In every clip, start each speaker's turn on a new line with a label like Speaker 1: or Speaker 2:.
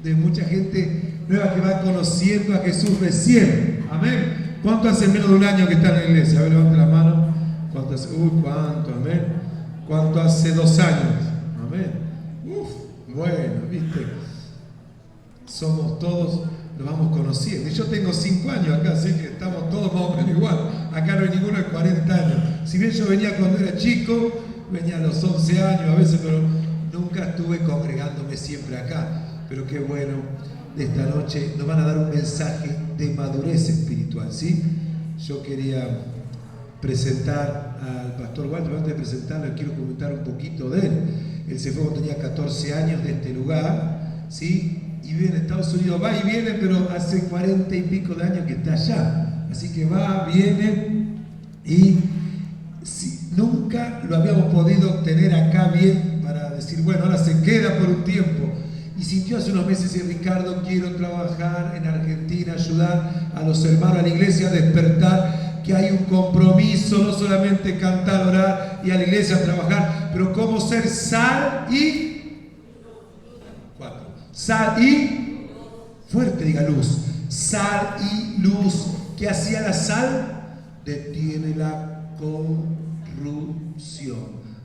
Speaker 1: de mucha gente nueva que va conociendo a Jesús recién. Amén. ¿Cuánto hace menos de un año que está en la iglesia? A ver, levante la mano. ¿Cuánto hace? ¿Cuánto? Amén. ¿Cuánto hace 2 años? Amén. Bueno, viste. Somos todos, nos vamos conociendo. Y yo tengo 5 años acá, así que estamos todos más o menos igual. Acá no hay ninguno de 40 años. Si bien yo venía cuando era chico, venía a los 11 años a veces, pero nunca estuve congregándome siempre acá. Pero qué bueno, esta noche nos van a dar un mensaje de madurez espiritual, ¿sí? Yo quería presentar al pastor Walter, pero antes de presentarlo quiero comentar un poquito de él. Él se fue cuando tenía 14 años de este lugar, ¿sí? Y vive en Estados Unidos, va y viene, pero hace 40 y pico de años que está allá. Así que va, viene, y si, nunca lo habíamos podido tener acá bien para decir, bueno, ahora se queda por un tiempo. Y sintió hace unos meses, y Ricardo, quiero trabajar en Argentina, ayudar a los hermanos, a la iglesia a despertar, que hay un compromiso, no solamente cantar, orar y a la iglesia a trabajar, pero cómo ser sal y... Sal y... Fuerte, diga luz. Sal y luz. ¿Qué hacía la sal? Detiene la corrupción.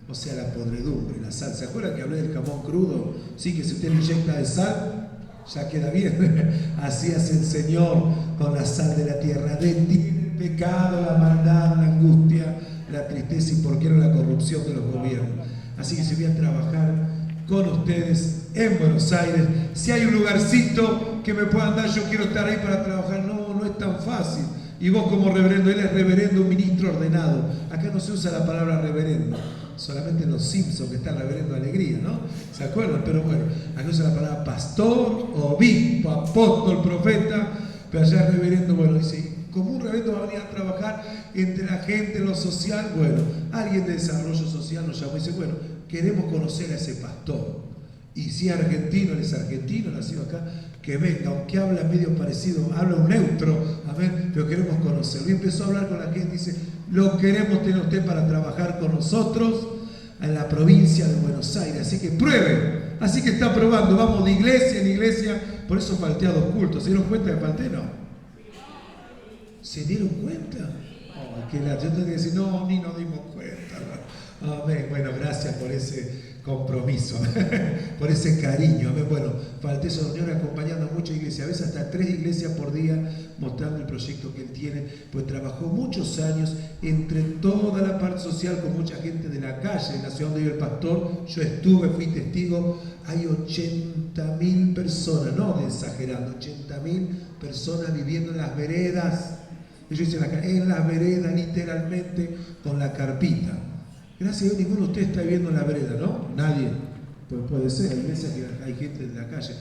Speaker 1: O sea, la podredumbre, la sal. ¿Se acuerdan que hablé del jamón crudo? Sí, que si usted le inyecta de sal, ya queda bien. Así hace el Señor con la sal de la tierra. Detiene el pecado, la maldad, la angustia, la tristeza y, por qué no, la corrupción de los gobiernos. Así que si voy a trabajar con ustedes en Buenos Aires, si hay un lugarcito que me puedan dar, yo quiero estar ahí para trabajar. No, no es tan fácil. Y vos como reverendo, él es reverendo, un ministro ordenado. Acá no se usa la palabra reverendo, solamente en los Simpsons que está el reverendo Alegría, ¿no? ¿Se acuerdan? Pero bueno, acá usa la palabra pastor, obispo, apóstol, profeta, pero allá es reverendo. Bueno, dice, como un reverendo va a venir a trabajar entre la gente, en lo social. Bueno, alguien de desarrollo social nos llamó y dice, bueno, queremos conocer a ese pastor. Y si es argentino, él es argentino, nacido acá, que venga, aunque habla medio parecido, habla un neutro, amén, pero queremos conocerlo. Y empezó a hablar con la gente, dice, lo queremos tener usted para trabajar con nosotros en la provincia de Buenos Aires, así que pruebe. Así que está probando, vamos de iglesia en iglesia, por eso falté a 2 cultos. ¿Se dieron cuenta que falté? No. ¿Se dieron cuenta? Oh, que yo tengo que decir, no, ni nos dimos cuenta. Amén. Bueno, gracias por ese compromiso, por ese cariño. Amén. Bueno, falté esa reunión acompañando a muchas iglesias, a veces hasta 3 iglesias por día, mostrando el proyecto que él tiene, pues trabajó muchos años entre toda la parte social con mucha gente de la calle, en la ciudad donde vive el pastor. Yo estuve, fui testigo, hay 80.000 personas, no exagerando, 80.000 personas viviendo en las veredas. Ellos dicen acá, en las veredas, literalmente, con la carpita. Gracias a Dios, ninguno de ustedes está viviendo en la vereda, ¿no? Nadie. Pues puede ser, hay veces que hay gente de la calle.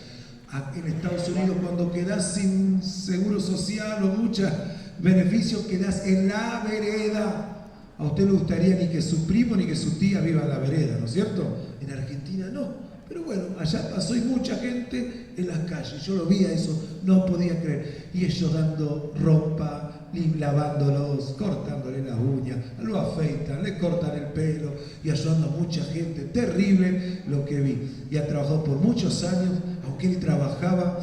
Speaker 1: En Estados Unidos, cuando quedás sin seguro social o muchos beneficios, quedás en la vereda. A usted le gustaría ni que su primo ni que su tía viva en la vereda, ¿no es cierto? En Argentina no. Pero bueno, allá pasó y mucha gente en las calles. Yo lo vi a eso, no podía creer. Y ellos dando ropa, lavándolos, cortándole las uñas, lo afeitan, le cortan el pelo y ayudando a mucha gente. Terrible lo que vi. Y ha trabajado por muchos años, aunque él trabajaba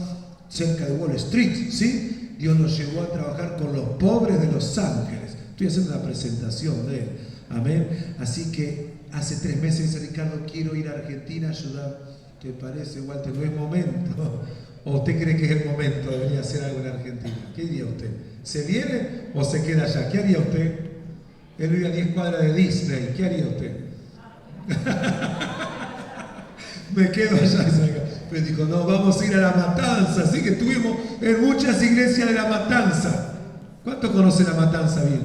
Speaker 1: cerca de Wall Street, ¿sí? Dios lo llevó a trabajar con los pobres de Los Ángeles. Estoy haciendo una presentación de él. Amén. Así que hace 3 meses dice, Ricardo, quiero ir a Argentina a ayudar. ¿Qué parece, Walter? No es momento. ¿O usted cree que es el momento de venir a hacer algo en Argentina? ¿Qué diría usted? ¿Se viene o se queda allá? ¿Qué haría usted? Él vive a 10 cuadras de Disney. ¿Qué haría usted? Me quedo allá. Pero dijo, no, vamos a ir a La Matanza. Así que estuvimos en muchas iglesias de La Matanza. ¿Cuántos conocen La Matanza bien?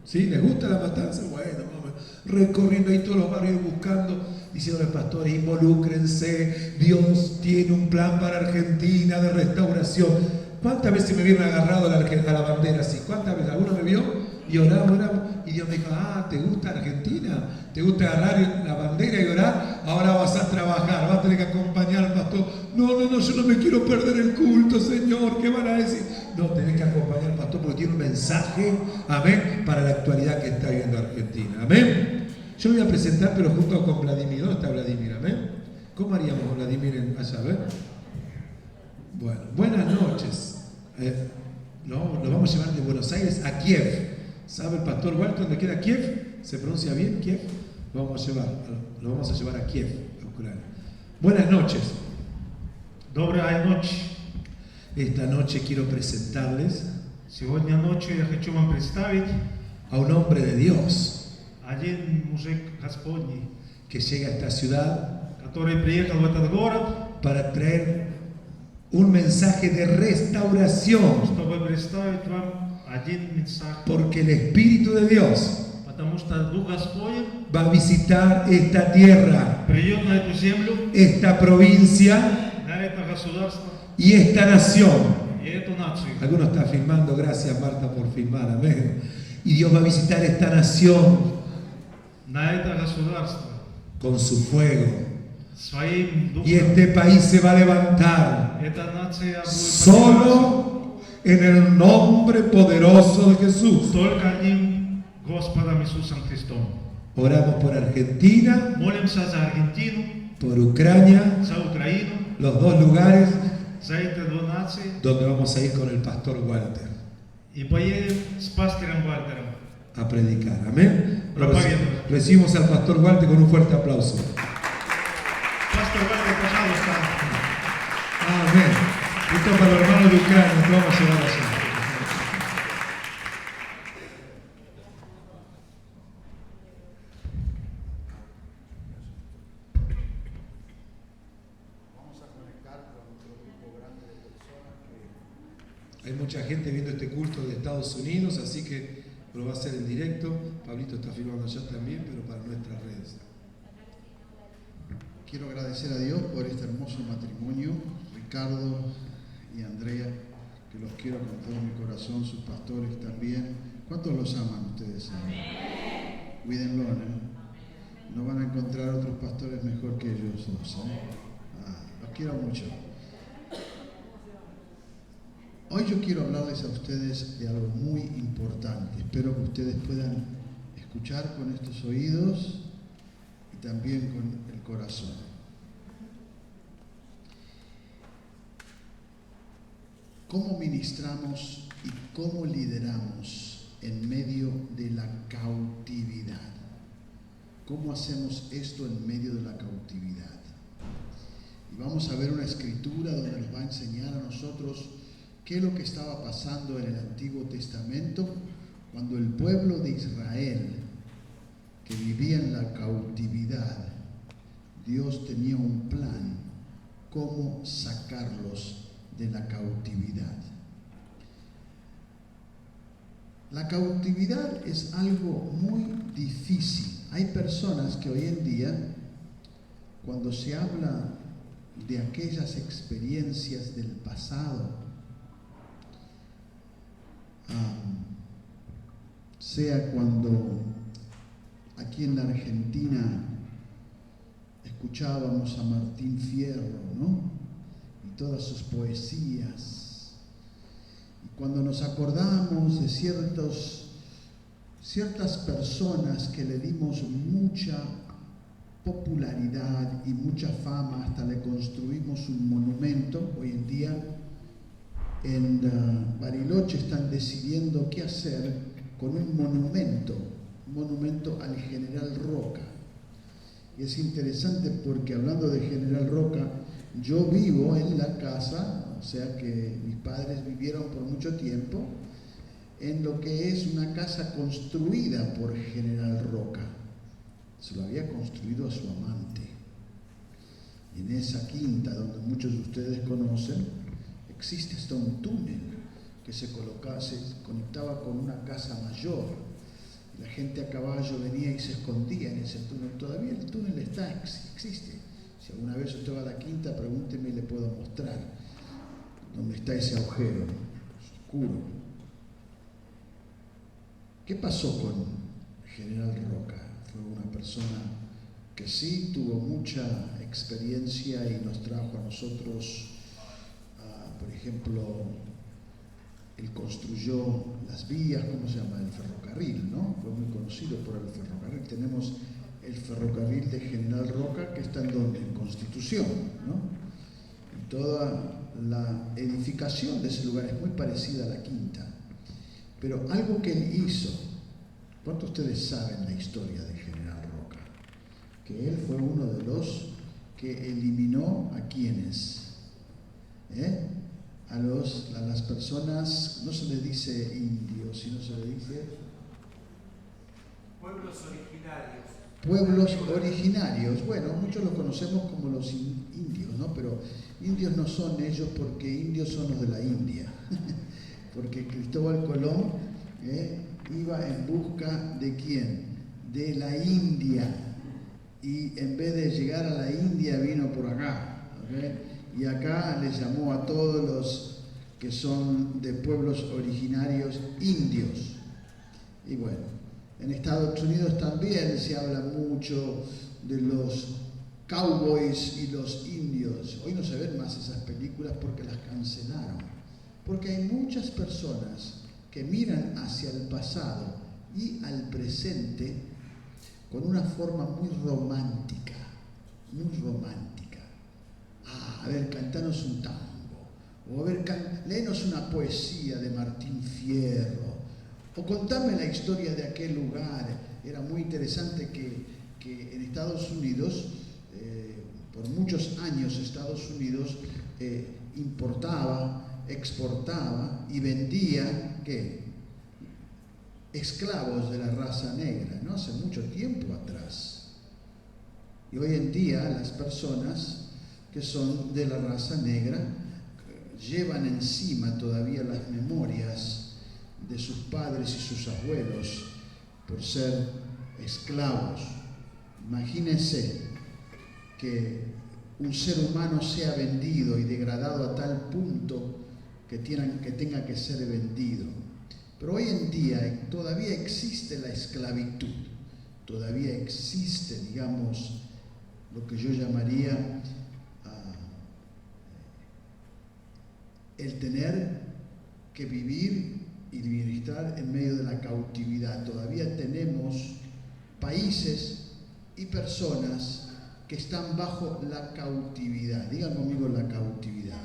Speaker 1: ¿Sí? ¿Les gusta La Matanza? Bueno, vamos recorriendo ahí todos los barrios buscando, diciendo al pastor, involúcrense, Dios tiene un plan para Argentina de restauración. ¿Cuántas veces me vieron agarrado a la bandera así? ¿Cuántas veces? ¿Alguno me vio? Y oramos, y Dios me dijo, ¿te gusta Argentina? ¿Te gusta agarrar la bandera y orar? Ahora vas a trabajar, vas a tener que acompañar al pastor. No, yo no me quiero perder el culto, Señor, ¿qué van a decir? No, tenés que acompañar al pastor porque tiene un mensaje, amén, para la actualidad que está viviendo Argentina, amén. Yo me voy a presentar, pero junto con Vladimir. ¿Dónde está Vladimir? Amén. ¿Cómo haríamos con Vladimir allá? A ver. Bueno, buenas noches. Nos vamos a llevar de Buenos Aires a Kiev. ¿Sabe el pastor Walter dónde queda Kiev? ¿Se pronuncia bien Kiev? Lo vamos a llevar a Kiev, a Ucrania. Buenas noches.
Speaker 2: Доброй ночи.
Speaker 1: Esta noche quiero presentarles
Speaker 2: Сегодня ночью я хочу вам представить
Speaker 1: a un hombre de Dios
Speaker 2: один мужик Господний,
Speaker 1: que llega a esta ciudad
Speaker 2: который приехал в этот город,
Speaker 1: para traer un mensaje de restauración,
Speaker 2: чтобы представить вам один мессаж.
Speaker 1: porque el Espíritu de Dios
Speaker 2: Потому что Дух Господень
Speaker 1: va a visitar esta tierra,
Speaker 2: придет на эту землю,
Speaker 1: esta provincia
Speaker 2: на это государство
Speaker 1: y esta nación.
Speaker 2: и эту нацию.
Speaker 1: Algunos están filmando, gracias Marta por filmar, amén. Y Dios va a visitar esta nación
Speaker 2: На это государство
Speaker 1: con su fuego.
Speaker 2: своим духом.
Speaker 1: Y este país se va a levantar
Speaker 2: Эта нация будет
Speaker 1: solo en el nombre poderoso de Jesús.
Speaker 2: только одним Господом Иисусом Христом.
Speaker 1: Oramos por Argentina,
Speaker 2: Молимся за Аргентину,
Speaker 1: por Ucrania,
Speaker 2: за Украину,
Speaker 1: los dos lugares
Speaker 2: за эти две нации.
Speaker 1: donde vamos a ir con el pastor Walter
Speaker 2: И поедем с пастырем Вальтером.
Speaker 1: a predicar. Amén.
Speaker 2: Проповедовать.
Speaker 1: Recibimos al pastor Walter con un fuerte aplauso.
Speaker 2: Пастор Вальтер, пожалуйста.
Speaker 1: Amén. Esto es para los hermanos de Ucrania, que vamos a llevar allá. Hay mucha gente viendo este culto de Estados Unidos, así que lo va a hacer en directo. Pablito está filmando allá también, pero para nuestras redes.
Speaker 3: Quiero agradecer a Dios por este hermoso matrimonio, Ricardo y Andrea, que los quiero con todo mi corazón, sus pastores también. ¿Cuántos los aman ustedes? Cuídenlo, ¿no? No van a encontrar otros pastores mejor que ellos dos, los quiero mucho. Hoy yo quiero hablarles a ustedes de algo muy importante. Espero que ustedes puedan escuchar con estos oídos y también con el corazón. ¿Cómo ministramos y cómo lideramos en medio de la cautividad? ¿Cómo hacemos esto en medio de la cautividad? Y vamos a ver una escritura donde nos va a enseñar a nosotros qué es lo que estaba pasando en el Antiguo Testamento cuando el pueblo de Israel, que vivía en la cautividad, Dios tenía un plan cómo sacarlos de la cautividad. La cautividad es algo muy difícil. Hay personas que hoy en día, cuando se habla de aquellas experiencias del pasado, sea cuando aquí en la Argentina escuchábamos a Martín Fierro, ¿no? Y todas sus poesías, y cuando nos acordamos de ciertas personas que le dimos mucha popularidad y mucha fama, hasta le construimos un monumento. Hoy en día en Bariloche están decidiendo qué hacer con un monumento al General Roca. Y es interesante porque, hablando de General Roca, yo vivo en la casa, o sea que mis padres vivieron por mucho tiempo en lo que es una casa construida por General Roca. Se lo había construido a su amante. Y en esa quinta, donde muchos de ustedes conocen, existe hasta un túnel que se conectaba con una casa mayor. La gente a caballo venía y se escondía en ese túnel. Todavía el túnel existe. Si alguna vez usted va a la quinta, pregúnteme y le puedo mostrar dónde está ese agujero. Es oscuro. ¿Qué pasó con General Roca? Fue una persona que sí tuvo mucha experiencia y nos trajo a nosotros. Por ejemplo, él construyó las vías, ¿cómo se llama? El ferrocarril, ¿no? Fue muy conocido por el ferrocarril. Tenemos el ferrocarril de General Roca, que está en Constitución, ¿no? Y toda la edificación de ese lugar es muy parecida a la quinta, pero algo que él hizo, ¿cuántos de ustedes saben la historia de General Roca? Que él fue uno de los que eliminó a quienes, a las personas, no se les dice indios, sino se les dice
Speaker 1: pueblos originarios.
Speaker 3: Pueblos originarios. Bueno, muchos los conocemos como los indios, ¿no? Pero indios no son ellos, porque indios son los de la India. Porque Cristóbal Colón iba en busca de ¿quién? De la India. Y en vez de llegar a la India vino por acá. ¿Okay? Y acá le llamó a todos los que son de pueblos originarios indios. Y bueno, en Estados Unidos también se habla mucho de los cowboys y los indios. Hoy no se ven más esas películas porque las cancelaron. Porque hay muchas personas que miran hacia el pasado y al presente con una forma muy romántica, muy romántica. A ver, cantanos un tango, o a ver, léenos una poesía de Martín Fierro, o contame la historia de aquel lugar. Era muy interesante que en Estados Unidos, por muchos años Estados Unidos importaba, exportaba y vendía, ¿qué? Esclavos de la raza negra, ¿no? Hace mucho tiempo atrás. Y hoy en día las personas que son de la raza negra llevan encima todavía las memorias de sus padres y sus abuelos por ser esclavos. Imagínense que un ser humano sea vendido y degradado a tal punto que tenga que ser vendido. Pero hoy en día todavía existe la esclavitud, todavía existe, digamos, lo que yo llamaría el tener que vivir y estar en medio de la cautividad. Todavía tenemos países y personas que están bajo la cautividad. Digan conmigo la cautividad.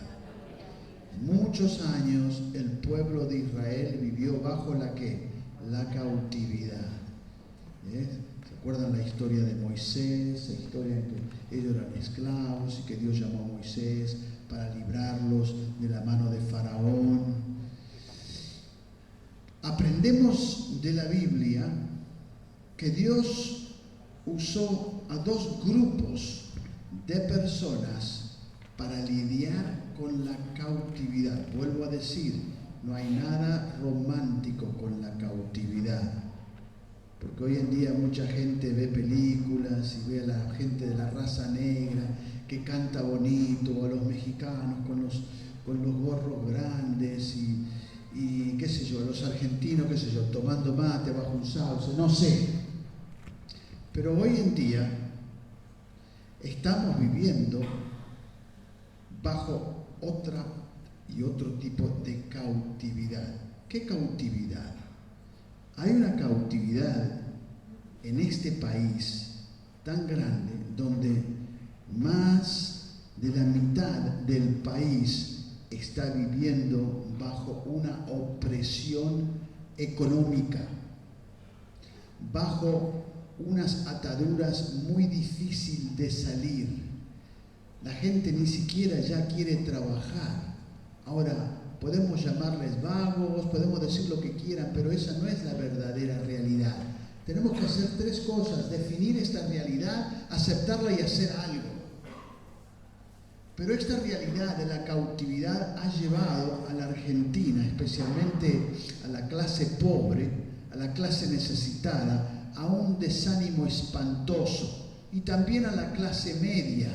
Speaker 3: Muchos años el pueblo de Israel vivió bajo la cautividad. ¿Se acuerdan la historia de Moisés? La historia en que ellos eran esclavos y que Dios llamó a Moisés para librarlos de la mano de Faraón. Aprendemos de la Biblia que Dios usó a dos grupos de personas para lidiar con la cautividad. Vuelvo a decir, no hay nada romántico con la cautividad. Porque hoy en día mucha gente ve películas y ve a la gente de la raza negra que canta bonito, o a los mexicanos con los gorros grandes y qué sé yo, a los argentinos, qué sé yo, tomando mate bajo un sauce, no sé. Pero hoy en día estamos viviendo bajo otra y otro tipo de cautividad. ¿Qué cautividad? Hay una cautividad en este país tan grande donde más de la mitad del país está viviendo bajo una opresión económica, bajo unas ataduras muy difíciles de salir. La gente ni siquiera ya quiere trabajar. Ahora, podemos llamarles vagos, podemos decir lo que quieran, pero esa no es la verdadera realidad. Tenemos que hacer tres cosas: definir esta realidad, aceptarla y hacer algo. Pero esta realidad de la cautividad ha llevado a la Argentina, especialmente a la clase pobre, a la clase necesitada, a un desánimo espantoso, y también a la clase media,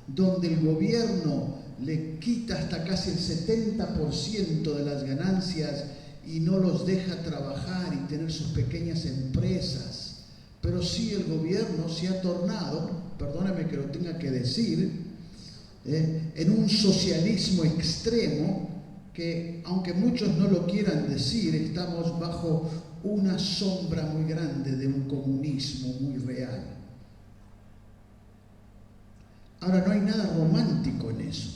Speaker 3: donde el gobierno le quita hasta casi el 70% de las ganancias y no los deja trabajar y tener sus pequeñas empresas. Pero sí, el gobierno se ha tornado, perdóname que lo tenga que decir, en un socialismo extremo que, aunque muchos no lo quieran decir, estamos bajo una sombra muy grande de un comunismo muy real. Ahora, no hay nada romántico en eso.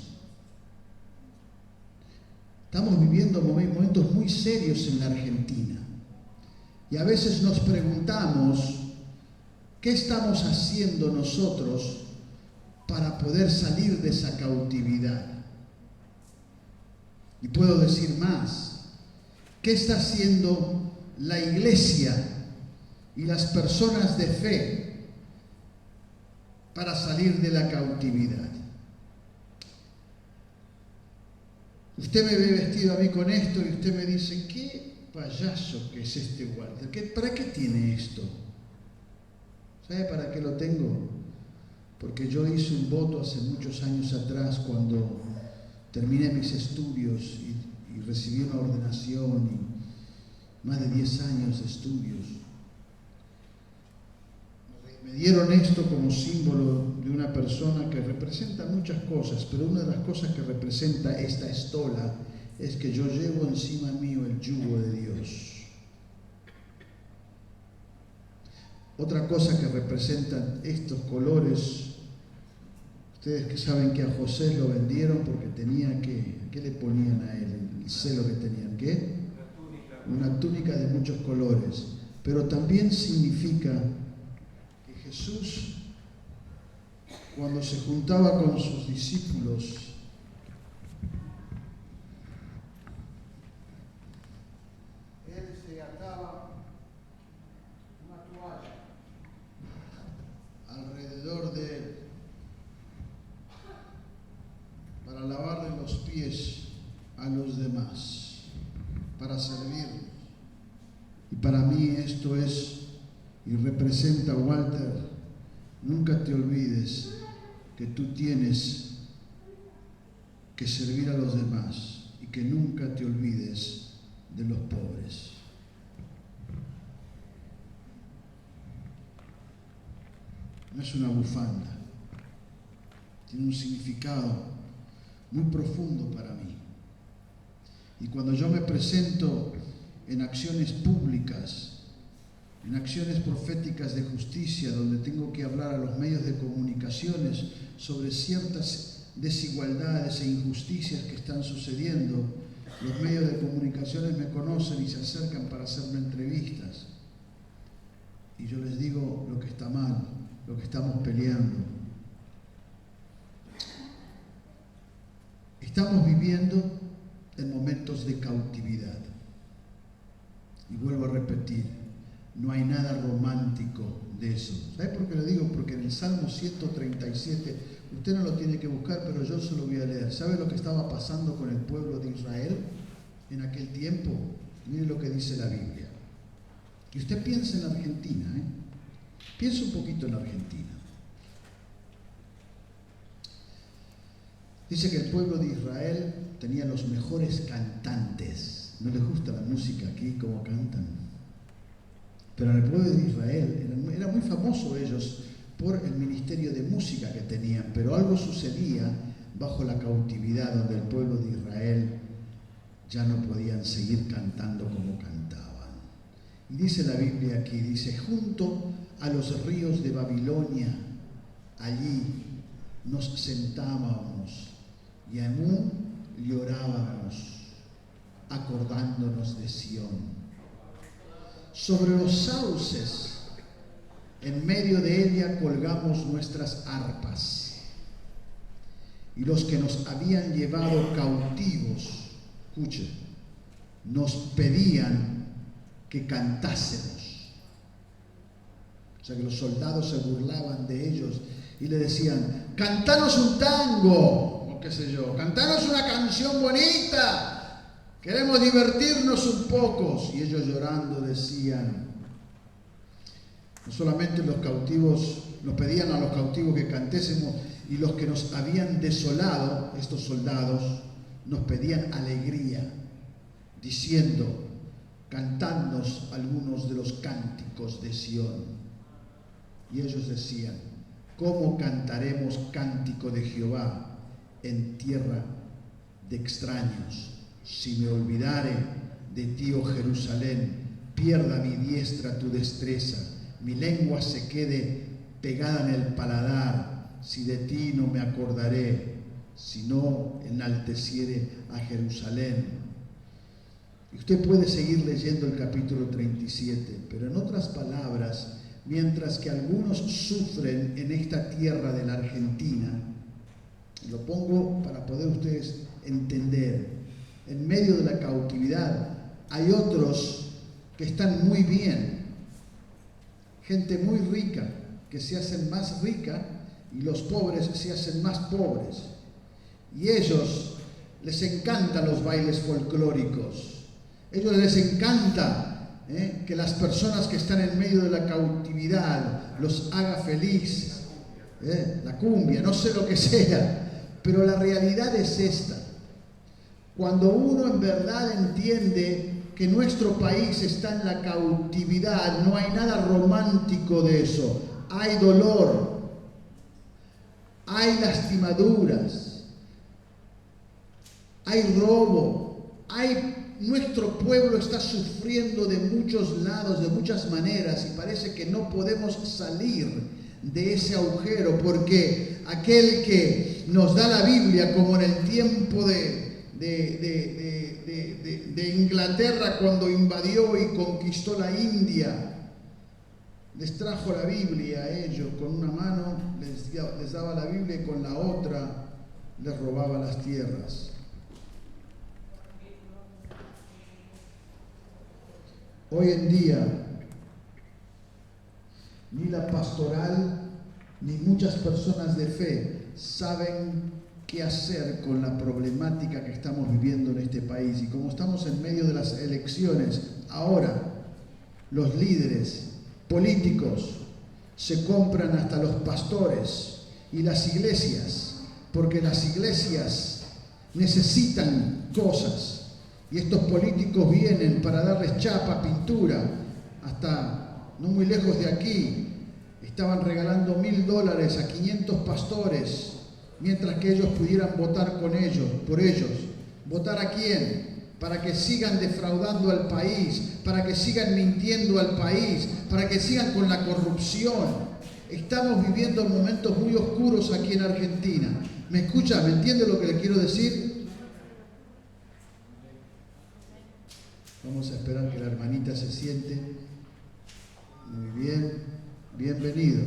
Speaker 3: Estamos viviendo momentos muy serios en la Argentina. Y a veces nos preguntamos, ¿qué estamos haciendo nosotros para poder salir de esa cautividad? Y puedo decir más, ¿qué está haciendo la iglesia y las personas de fe para salir de la cautividad? Usted me ve vestido a mí con esto y usted me dice, ¿qué payaso que es este Walter? ¿Para qué tiene esto? ¿Sabe para qué lo tengo? Porque yo hice un voto hace muchos años atrás cuando terminé mis estudios y recibí una ordenación y más de 10 años de estudios. Me dieron esto como símbolo de una persona que representa muchas cosas, pero una de las cosas que representa esta estola es que yo llevo encima mío el yugo de Dios. Otra cosa que representan estos colores, ustedes que saben que a José lo vendieron porque tenía que, ¿qué le ponían a él? El celo que tenían, ¿qué? Una túnica de muchos colores, pero también significa que Jesús, cuando se juntaba con sus discípulos, él se ataba una toalla alrededor de él para lavarle los pies a los demás, para servirlos. Y para mí esto es y representa, Walter, nunca te olvides que tú tienes que servir a los demás y que nunca te olvides de los pobres. No es una bufanda, tiene un significado muy profundo para mí. Y cuando yo me presento en acciones públicas, en acciones proféticas de justicia, donde tengo que hablar a los medios de comunicaciones sobre ciertas desigualdades e injusticias que están sucediendo, los medios de comunicaciones me conocen y se acercan para hacerme entrevistas. Y yo les digo lo que está mal, lo que estamos peleando. Estamos viviendo en momentos de cautividad. Y vuelvo a repetir, no hay nada romántico de eso. ¿Sabe por qué lo digo? Porque en el Salmo 137, usted no lo tiene que buscar, pero yo se lo voy a leer. ¿Sabe lo que estaba pasando con el pueblo de Israel en aquel tiempo? Mire lo que dice la Biblia. Y usted piensa en Argentina, Piensa un poquito en Argentina. Dice que el pueblo de Israel tenía los mejores cantantes. ¿No les gusta la música aquí, cómo cantan? Pero en el pueblo de Israel era muy famoso ellos por el ministerio de música que tenían, pero algo sucedía bajo la cautividad donde el pueblo de Israel ya no podían seguir cantando como cantaban. Y dice la Biblia aquí, dice, junto a los ríos de Babilonia, allí nos sentábamos y aún llorábamos, acordándonos de Sión. Sobre los sauces, en medio de ella colgamos nuestras arpas. Y los que nos habían llevado cautivos, escuche, nos pedían que cantásemos. O sea que los soldados se burlaban de ellos y le decían, cantanos un tango, o qué sé yo, cantanos una canción bonita, queremos divertirnos un poco. Y ellos llorando decían, no solamente los cautivos, nos pedían a los cautivos que cantésemos, y los que nos habían desolado, estos soldados, nos pedían alegría, diciendo, cantadnos algunos de los cánticos de Sión. Y ellos decían, ¿cómo cantaremos cántico de Jehová en tierra de extraños? Si me olvidare de ti, oh Jerusalén, pierda mi diestra tu destreza, mi lengua se quede pegada en el paladar, si de ti no me acordaré, si no enalteciere a Jerusalén. Y usted puede seguir leyendo el capítulo 37, pero en otras palabras, mientras que algunos sufren en esta tierra de la Argentina, lo pongo para poder ustedes entender, en medio de la cautividad hay otros que están muy bien, gente muy rica, que se hacen más rica y los pobres se hacen más pobres. Y ellos les encantan los bailes folclóricos, ellos les encanta que las personas que están en medio de la cautividad los haga felices, la cumbia, no sé lo que sea, pero la realidad es esta. Cuando uno en verdad entiende que nuestro país está en la cautividad, no hay nada romántico de eso. Hay dolor, hay lastimaduras, hay robo, nuestro pueblo está sufriendo de muchos lados, de muchas maneras, y parece que no podemos salir de ese agujero, porque aquel que nos da la Biblia, como en el tiempo de Inglaterra cuando invadió y conquistó la India, les trajo la Biblia a ellos, con una mano les daba la Biblia y con la otra les robaba las tierras. Hoy en día, ni la pastoral ni muchas personas de fe saben qué hacer con la problemática que estamos viviendo en este país. Y como estamos en medio de las elecciones, ahora los líderes políticos se compran hasta los pastores y las iglesias, porque las iglesias necesitan cosas. Y estos políticos vienen para darles chapa, pintura. Hasta no muy lejos de aquí estaban regalando $1,000 a 500 pastores, mientras que ellos pudieran votar por ellos. ¿Votar a quién? Para que sigan defraudando al país, para que sigan mintiendo al país, para que sigan con la corrupción. Estamos viviendo momentos muy oscuros aquí en Argentina. ¿Me escucha? ¿Me entiende lo que le quiero decir? Vamos a esperar que la hermanita se siente. Muy bien, bienvenidos.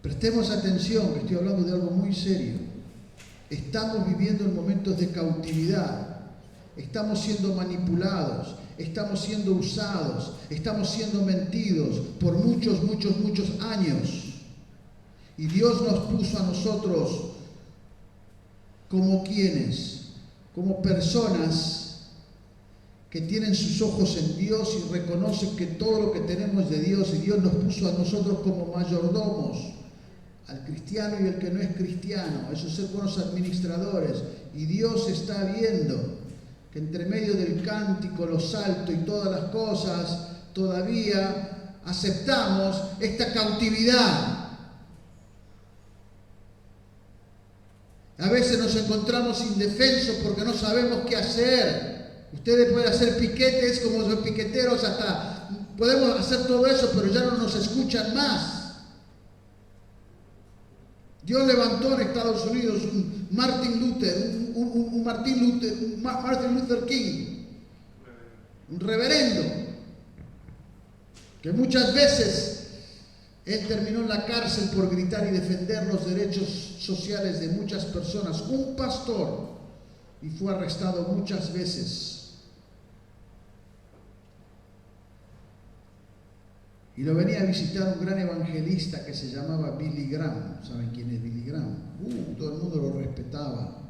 Speaker 3: Prestemos atención, que estoy hablando de algo muy serio. Estamos viviendo en momentos de cautividad. Estamos siendo manipulados, estamos siendo usados, estamos siendo mentidos por muchos años. Y Dios nos puso a nosotros como quienes, como personas que tienen sus ojos en Dios y reconocen que todo lo que tenemos es de Dios, y Dios nos puso a nosotros como mayordomos, al cristiano y el que no es cristiano, a esos ser buenos administradores. Y Dios está viendo que entre medio del cántico, los saltos y todas las cosas, todavía aceptamos esta cautividad. A veces nos encontramos indefensos porque no sabemos qué hacer. Ustedes pueden hacer piquetes como los piqueteros, hasta podemos hacer todo eso, pero ya no nos escuchan más. Dios levantó en Estados Unidos un Martin Luther King, un reverendo, que muchas veces él terminó en la cárcel por gritar y defender los derechos sociales de muchas personas, un pastor, y fue arrestado muchas veces. Y lo venía a visitar un gran evangelista que se llamaba Billy Graham. ¿Saben quién es Billy Graham? Todo el mundo lo respetaba.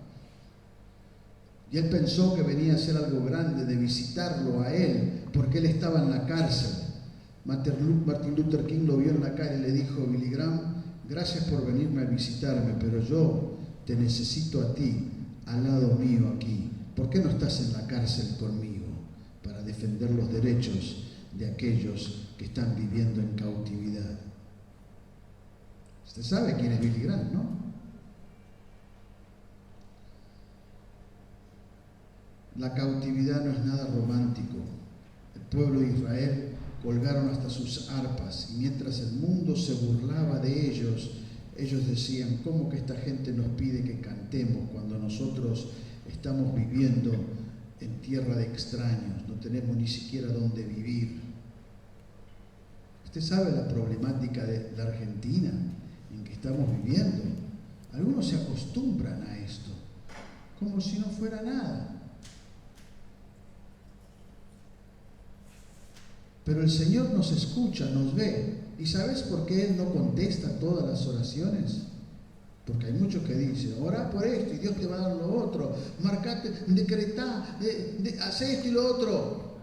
Speaker 3: Y él pensó que venía a hacer algo grande, de visitarlo a él, porque él estaba en la cárcel. Martin Luther King lo vio en la calle y le dijo: Billy Graham, gracias por venirme a visitarme, pero yo te necesito a ti, al lado mío aquí. ¿Por qué no estás en la cárcel conmigo para defender los derechos de aquellos que están viviendo en cautividad? Usted sabe quién es Billy Graham, ¿no? La cautividad no es nada romántico. El pueblo de Israel colgaron hasta sus arpas y mientras el mundo se burlaba de ellos, ellos decían, ¿cómo que esta gente nos pide que cantemos cuando nosotros estamos viviendo en tierra de extraños? No tenemos ni siquiera dónde vivir. Usted sabe la problemática de la Argentina en que estamos viviendo. Algunos se acostumbran a esto, como si no fuera nada. Pero el Señor nos escucha, nos ve. ¿Y sabes por qué Él no contesta todas las oraciones? Porque hay muchos que dicen, orá por esto y Dios te va a dar lo otro. Marcate, decretá, hacé esto y lo otro.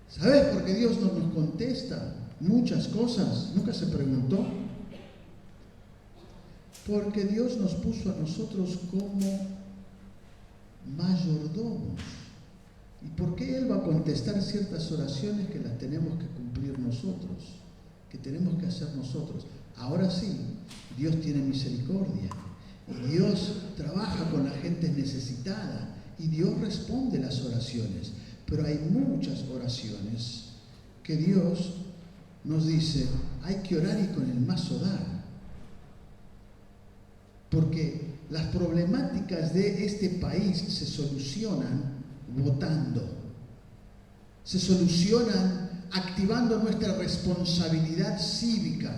Speaker 3: ¿Sabes por qué Dios no nos contesta muchas cosas? ¿Nunca se preguntó? Porque Dios nos puso a nosotros como mayordomos. ¿Y por qué Él va a contestar ciertas oraciones que las tenemos que cumplir nosotros? Que tenemos que hacer nosotros. Ahora sí, Dios tiene misericordia. Y Dios trabaja con la gente necesitada. Y Dios responde las oraciones. Pero hay muchas oraciones que Dios nos dice, hay que orar y con el mazo dar. Porque las problemáticas de este país se solucionan votando, se solucionan activando nuestra responsabilidad cívica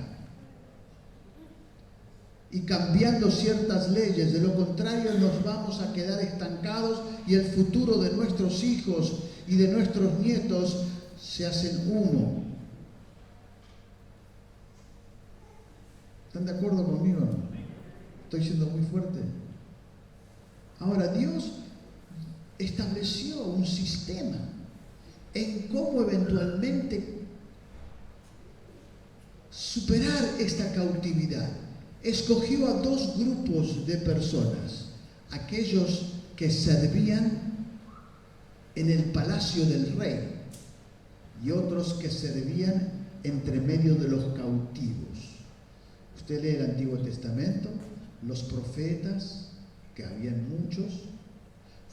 Speaker 3: y cambiando ciertas leyes. De lo contrario nos vamos a quedar estancados y el futuro de nuestros hijos y de nuestros nietos se hacen humo. ¿Están de acuerdo conmigo o no? Estoy siendo muy fuerte. Ahora, Dios estableció un sistema en cómo eventualmente superar esta cautividad. Escogió a dos grupos de personas, aquellos que servían en el palacio del rey y otros que servían entre medio de los cautivos. Usted lee el Antiguo Testamento, los profetas, que habían muchos,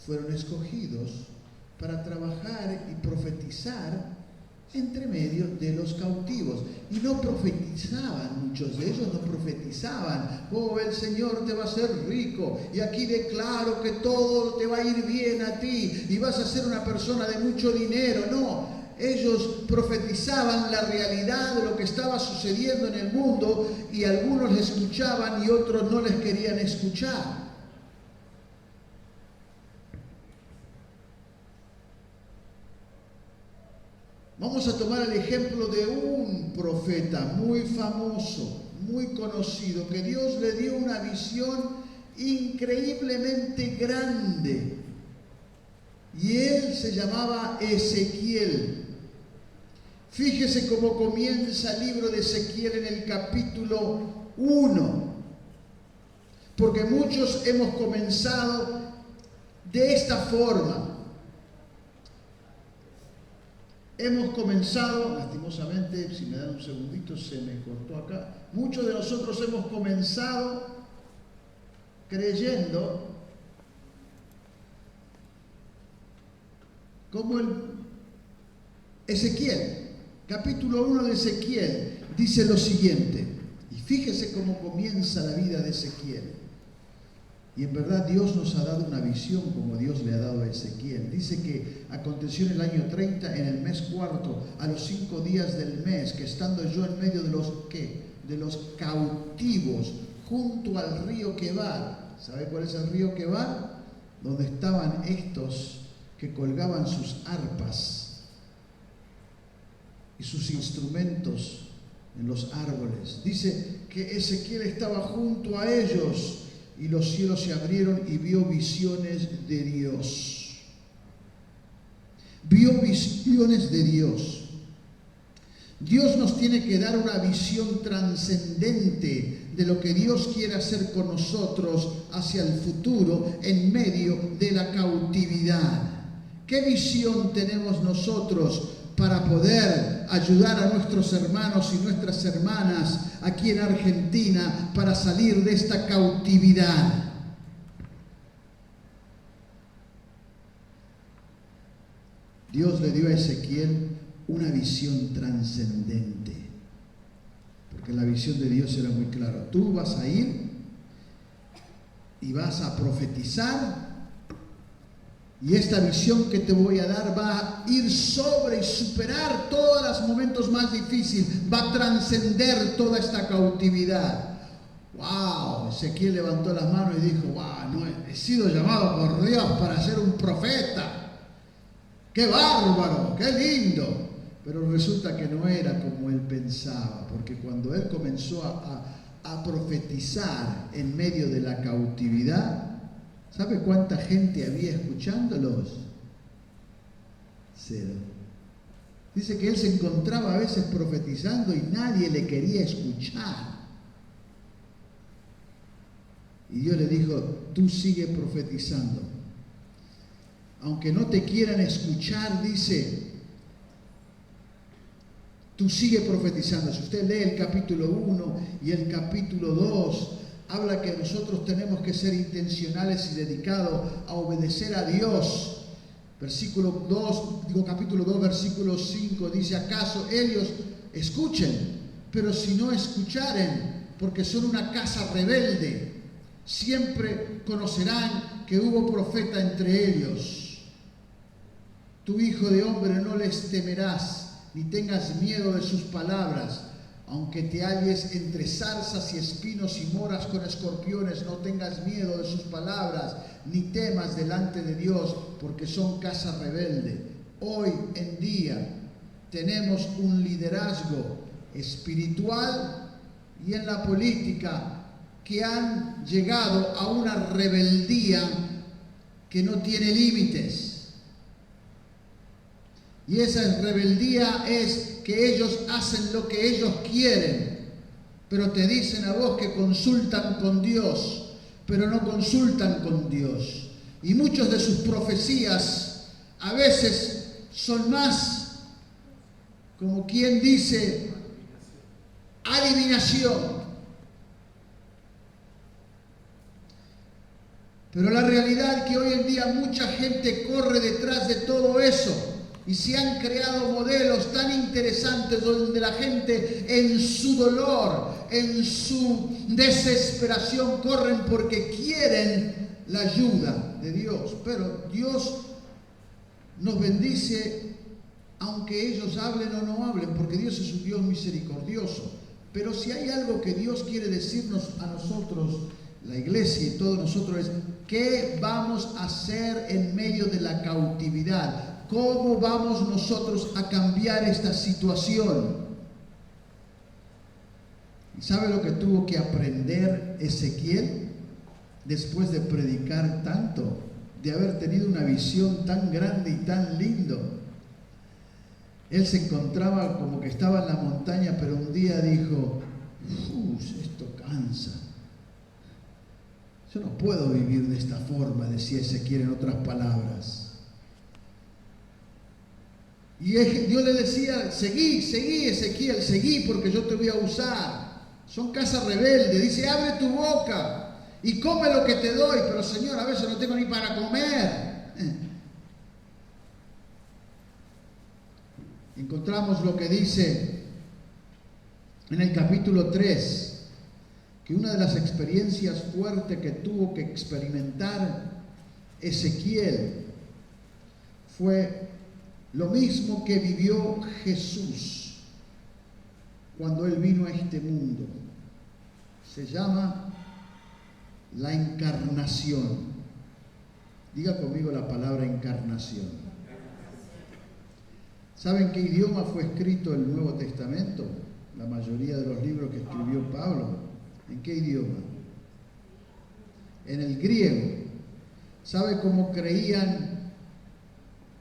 Speaker 3: fueron escogidos para trabajar y profetizar entre medio de los cautivos. Y no profetizaban, muchos de ellos no profetizaban, oh, el Señor te va a hacer rico, y aquí declaro que todo te va a ir bien a ti, y vas a ser una persona de mucho dinero. No, ellos profetizaban la realidad de lo que estaba sucediendo en el mundo, y algunos les escuchaban y otros no les querían escuchar. Vamos a tomar el ejemplo de un profeta muy famoso, muy conocido, que Dios le dio una visión increíblemente grande. Y él se llamaba Ezequiel. Fíjese cómo comienza el libro de Ezequiel en el capítulo 1. Porque muchos hemos comenzado de esta forma. Hemos comenzado, lastimosamente, si me dan un segundito, se me cortó acá. Muchos de nosotros hemos comenzado creyendo como el Ezequiel, capítulo 1 de Ezequiel, dice lo siguiente. Y fíjese cómo comienza la vida de Ezequiel. Y en verdad Dios nos ha dado una visión como Dios le ha dado a Ezequiel. Dice que aconteció en el año 30, en el mes cuarto, a los 5 días del mes, que estando yo en medio de los, ¿qué?, de los cautivos, junto al río Quebar. ¿Sabe cuál es el río Quebar? Donde estaban estos que colgaban sus arpas y sus instrumentos en los árboles. Dice que Ezequiel estaba junto a ellos y los cielos se abrieron y vio visiones de Dios. Vio visiones de Dios. Dios nos tiene que dar una visión trascendente de lo que Dios quiere hacer con nosotros hacia el futuro en medio de la cautividad. ¿Qué visión tenemos nosotros para poder ayudar a nuestros hermanos y nuestras hermanas aquí en Argentina para salir de esta cautividad? Dios le dio a Ezequiel una visión trascendente, porque la visión de Dios era muy clara. Tú vas a ir y vas a profetizar, y esta visión que te voy a dar va a ir sobre y superar todos los momentos más difíciles, va a trascender toda esta cautividad. ¡Wow! Ezequiel levantó las manos y dijo: ¡wow! No he sido llamado por Dios para ser un profeta. ¡Qué bárbaro! ¡Qué lindo! Pero resulta que no era como él pensaba, porque cuando él comenzó a profetizar en medio de la cautividad, ¿sabe cuánta gente había escuchándolos? 0. Dice que él se encontraba a veces profetizando y nadie le quería escuchar. Y Dios le dijo: tú sigue profetizando. Aunque no te quieran escuchar, dice, tú sigue profetizando. Si usted lee el capítulo 1 y el capítulo 2, habla que nosotros tenemos que ser intencionales y dedicados a obedecer a Dios. Capítulo 2, versículo 5 dice: ¿acaso ellos escuchen? Pero si no escucharen, porque son una casa rebelde, siempre conocerán que hubo profeta entre ellos. Tu hijo de hombre, no les temerás, ni tengas miedo de sus palabras. Aunque te halles entre zarzas y espinos y moras con escorpiones, no tengas miedo de sus palabras, ni temas delante de Dios, porque son casa rebelde. Hoy en día tenemos un liderazgo espiritual y en la política que han llegado a una rebeldía que no tiene límites. Y esa rebeldía es que ellos hacen lo que ellos quieren, pero te dicen a vos que consultan con Dios, pero no consultan con Dios. Y muchas de sus profecías a veces son más, como quien dice, adivinación. Pero la realidad es que hoy en día mucha gente corre detrás de todo eso. Y se han creado modelos tan interesantes donde la gente en su dolor, en su desesperación, corren porque quieren la ayuda de Dios. Pero Dios nos bendice aunque ellos hablen o no hablen, porque Dios es un Dios misericordioso. Pero si hay algo que Dios quiere decirnos a nosotros, la iglesia y todos nosotros, es: ¿qué vamos a hacer en medio de la cautividad? ¿Cómo vamos nosotros a cambiar esta situación? ¿Sabe lo que tuvo que aprender Ezequiel después de predicar tanto? De haber tenido una visión tan grande y tan lindo. Él se encontraba como que estaba en la montaña, pero un día dijo: esto cansa. Yo no puedo vivir de esta forma, decía Ezequiel en otras palabras. Y Dios le decía: seguí Ezequiel, seguí, porque yo te voy a usar. Son casa rebelde. Dice: abre tu boca y come lo que te doy. Pero Señor, a veces no tengo ni para comer. Encontramos lo que dice en el capítulo 3, que una de las experiencias fuertes que tuvo que experimentar Ezequiel fue lo mismo que vivió Jesús cuando Él vino a este mundo. Se llama la encarnación. Diga conmigo la palabra encarnación. ¿Saben qué idioma fue escrito el Nuevo Testamento? La mayoría de los libros que escribió Pablo. ¿En qué idioma? En el griego. ¿Sabe cómo creían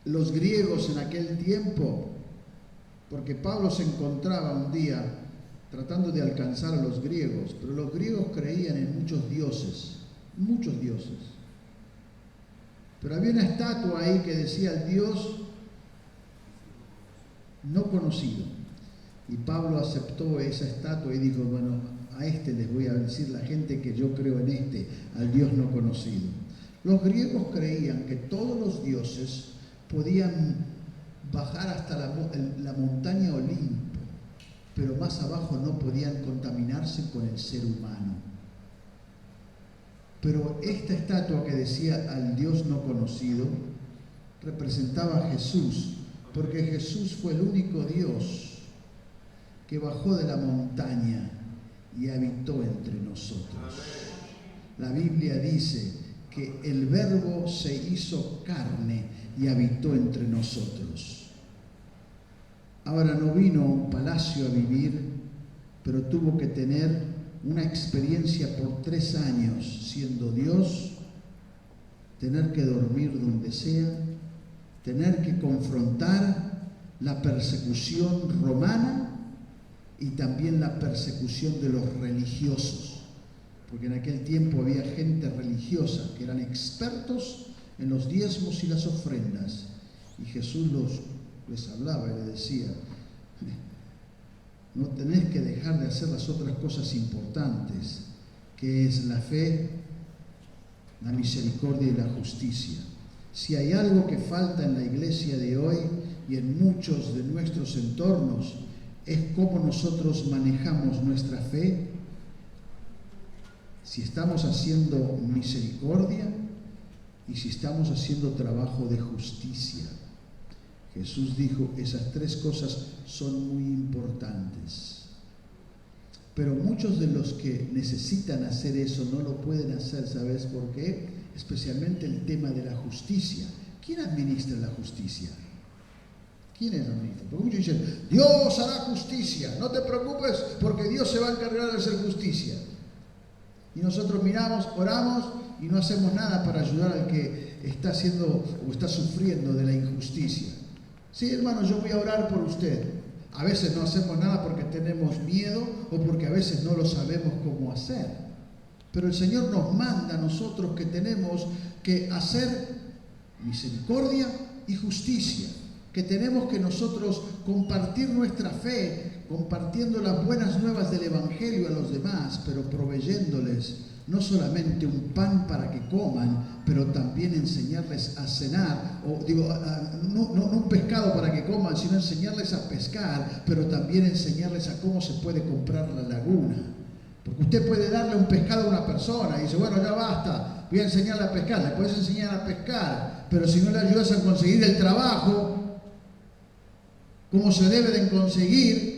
Speaker 3: los griegos en aquel tiempo? Porque Pablo se encontraba un día tratando de alcanzar a los griegos, pero los griegos creían en muchos dioses. Pero había una estatua ahí que decía el Dios no conocido. Y Pablo aceptó esa estatua y dijo: bueno, a este les voy a decir la gente que yo creo en al Dios no conocido. Los griegos creían que todos los dioses podían bajar hasta la montaña Olimpo, pero más abajo no podían contaminarse con el ser humano. Pero esta estatua que decía al Dios no conocido representaba a Jesús, porque Jesús fue el único Dios que bajó de la montaña y habitó entre nosotros. La Biblia dice que el Verbo se hizo carne y habitó entre nosotros. Ahora no vino a un palacio a vivir, pero tuvo que tener una experiencia por 3 años siendo Dios, tener que dormir donde sea, tener que confrontar la persecución romana y también la persecución de los religiosos, porque en aquel tiempo había gente religiosa que eran expertos en los diezmos y las ofrendas, y Jesús les hablaba y les decía: no tenés que dejar de hacer las otras cosas importantes, que es la fe, la misericordia y la justicia. Si hay algo que falta en la iglesia de hoy y en muchos de nuestros entornos, es cómo nosotros manejamos nuestra fe. Si estamos haciendo misericordia y si estamos haciendo trabajo de justicia. Jesús dijo, esas 3 cosas son muy importantes. Pero muchos de los que necesitan hacer eso no lo pueden hacer, ¿sabes por qué? Especialmente el tema de la justicia. ¿Quién administra la justicia? ¿Quién es el administra? Porque muchos dicen, Dios hará justicia, no te preocupes porque Dios se va a encargar de hacer justicia. Y nosotros miramos, oramos y no hacemos nada para ayudar al que está haciendo o está sufriendo de la injusticia. Sí, hermano, yo voy a orar por usted. A veces no hacemos nada porque tenemos miedo o porque a veces no lo sabemos cómo hacer. Pero el Señor nos manda a nosotros que tenemos que hacer misericordia y justicia, que tenemos que nosotros compartir nuestra fe, compartiendo las buenas nuevas del Evangelio a los demás, pero proveyéndoles no solamente un pan para que coman, pero también enseñarles a cenar, no un pescado para que coman, sino enseñarles a pescar, pero también enseñarles a cómo se puede comprar la laguna. Porque usted puede darle un pescado a una persona y dice, bueno, ya basta, voy a enseñarle a pescar. Le puedes enseñar a pescar, pero si no le ayudas a conseguir el trabajo, cómo se debe de conseguir,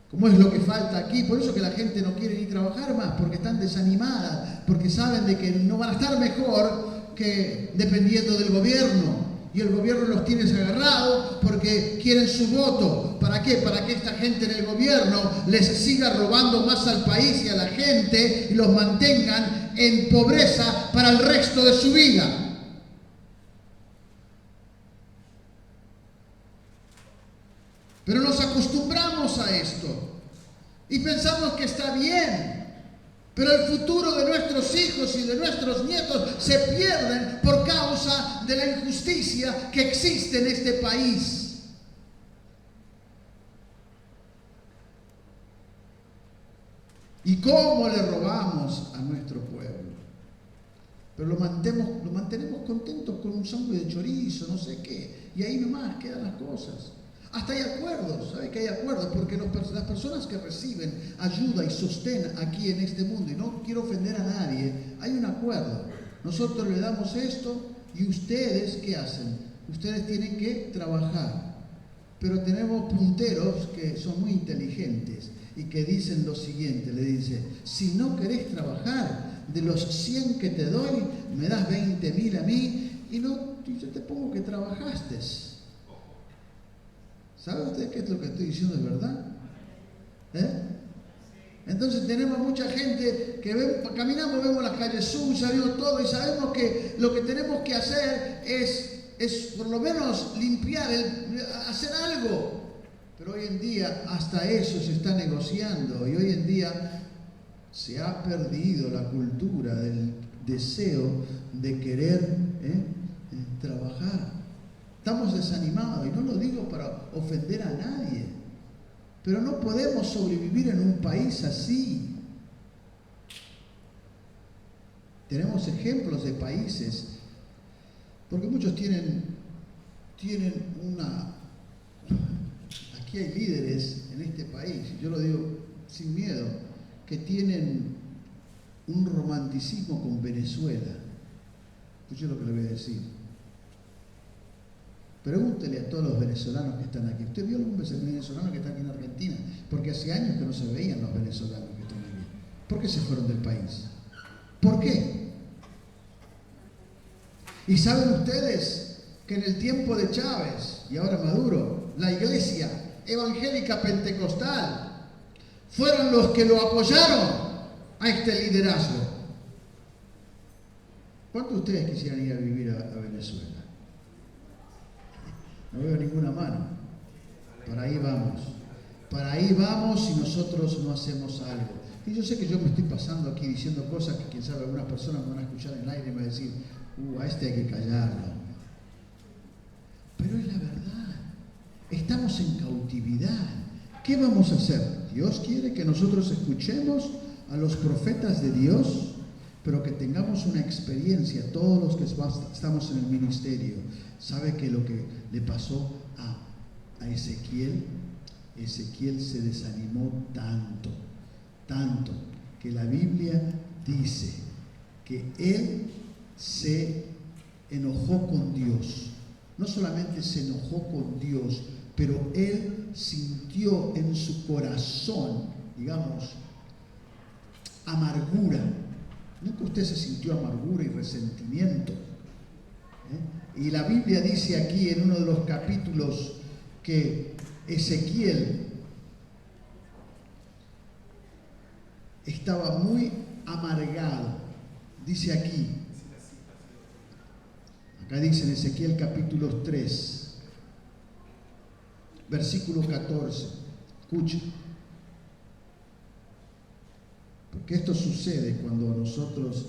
Speaker 3: cómo es lo que falta aquí. Por eso que la gente no quiere ni trabajar más, porque están desanimadas, porque saben de que no van a estar mejor que dependiendo del gobierno. Y el gobierno los tiene agarrados porque quieren su voto. ¿Para qué? Para que esta gente en el gobierno les siga robando más al país y a la gente y los mantengan en pobreza para el resto de su vida. Pero nos acostumbramos a esto y pensamos que está bien. Pero el futuro de nuestros hijos y de nuestros nietos se pierden por causa de la injusticia que existe en este país. ¿Y cómo le robamos a nuestro pueblo? Pero lo mantenemos contentos con un sándwich de chorizo, no sé qué. Y ahí nomás quedan las cosas. Hasta hay acuerdos, ¿sabe que hay acuerdos? Porque las personas que reciben ayuda y sostén aquí en este mundo, y no quiero ofender a nadie, hay un acuerdo. Nosotros le damos esto y ustedes, ¿qué hacen? Ustedes tienen que trabajar. Pero tenemos punteros que son muy inteligentes y que dicen lo siguiente, le dice, si no querés trabajar, de los 100 que te doy, me das 20.000 a mí y yo te pongo que trabajaste. ¿Sabe usted qué es lo que estoy diciendo de verdad? Entonces tenemos mucha gente que caminamos, vemos las calles sucias, vemos todo y sabemos que lo que tenemos que hacer es por lo menos limpiar, hacer algo. Pero hoy en día hasta eso se está negociando y hoy en día se ha perdido la cultura del deseo de querer trabajar. Estamos desanimados, y no lo digo para ofender a nadie, pero no podemos sobrevivir en un país así. Tenemos ejemplos de países, porque muchos tienen tienen aquí hay líderes en este país, yo lo digo sin miedo, que tienen un romanticismo con Venezuela. Escuche lo que le voy a decir. Pregúntele a todos los venezolanos que están aquí. ¿Usted vio algún venezolano que está aquí en Argentina? Porque hace años que no se veían los venezolanos que están aquí. ¿Por qué se fueron del país? ¿Por qué? Y saben ustedes que en el tiempo de Chávez y ahora Maduro, la iglesia evangélica pentecostal fueron los que lo apoyaron a este liderazgo. ¿Cuántos de ustedes quisieran ir a vivir a Venezuela? No veo ninguna mano. Para ahí vamos. Para ahí vamos si nosotros no hacemos algo. Y yo sé que yo me estoy pasando aquí diciendo cosas que quién sabe algunas personas me van a escuchar en el aire y me van a decir, a este hay que callarlo. Pero es la verdad. Estamos en cautividad. ¿Qué vamos a hacer? Dios quiere que nosotros escuchemos a los profetas de Dios, pero que tengamos una experiencia, todos los que estamos en el ministerio. ¿Sabe que lo que le pasó a Ezequiel? Ezequiel se desanimó tanto, que la Biblia dice que él se enojó con Dios. No solamente se enojó con Dios, pero él sintió en su corazón, digamos, amargura. ¿Nunca usted se sintió amargura y resentimiento? Y la Biblia dice aquí en uno de los capítulos que Ezequiel estaba muy amargado. Dice aquí, acá dice en Ezequiel capítulo 3, versículo 14. Escucha. Porque esto sucede cuando nosotros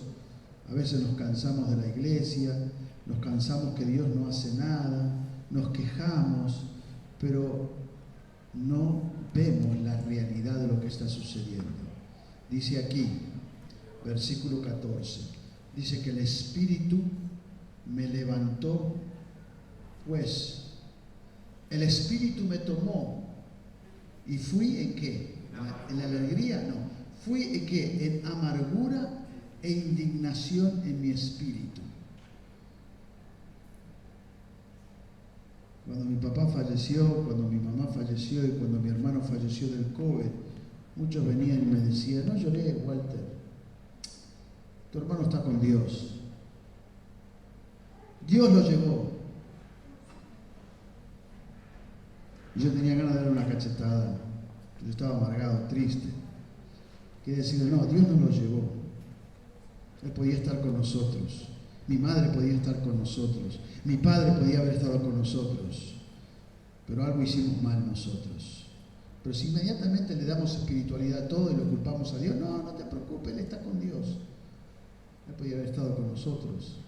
Speaker 3: a veces nos cansamos de la iglesia, nos cansamos que Dios no hace nada, nos quejamos, pero no vemos la realidad de lo que está sucediendo. Dice aquí, versículo 14, dice que el Espíritu me levantó, pues el Espíritu me tomó y fui en ¿qué? ¿En la alegría? No. Fui en ¿qué? En amargura e indignación en mi espíritu. Cuando mi papá falleció, cuando mi mamá falleció y cuando mi hermano falleció del COVID, muchos venían y me decían, no lloré, Walter, tu hermano está con Dios. Dios lo llevó. Y yo tenía ganas de darle una cachetada. Yo estaba amargado, triste. Quiere decir, no, Dios no lo llevó. Él podía estar con nosotros. Mi madre podía estar con nosotros. Mi padre podía haber estado con nosotros. Pero algo hicimos mal nosotros. Pero si inmediatamente le damos espiritualidad a todo y lo culpamos a Dios, no te preocupes, Él está con Dios. Él podía haber estado con nosotros.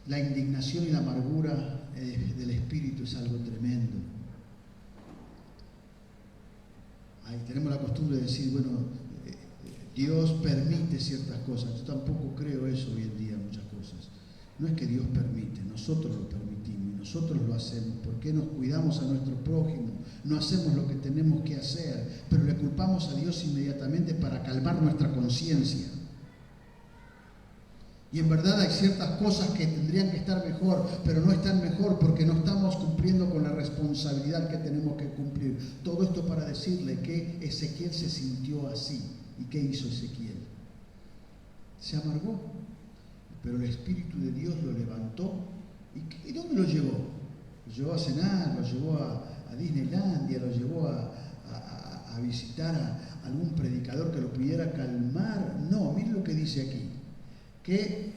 Speaker 3: La indignación y la amargura del espíritu es algo tremendo. Ahí tenemos la costumbre de decir, bueno, Dios permite ciertas cosas. Yo tampoco creo eso hoy en día, muchas cosas. No es que Dios permite, nosotros lo permitimos y nosotros lo hacemos. Porque nos cuidamos a nuestro prójimo, no hacemos lo que tenemos que hacer, pero le culpamos a Dios inmediatamente para calmar nuestra conciencia. Y en verdad hay ciertas cosas que tendrían que estar mejor, pero no están mejor porque no estamos cumpliendo con la responsabilidad que tenemos que cumplir. Todo esto para decirle que Ezequiel se sintió así. ¿Y qué hizo Ezequiel? Se amargó, pero el Espíritu de Dios lo levantó. ¿Y dónde lo llevó? Lo llevó a cenar, lo llevó a Disneylandia, lo llevó a visitar a algún predicador que lo pudiera calmar. No, miren lo que dice aquí. Que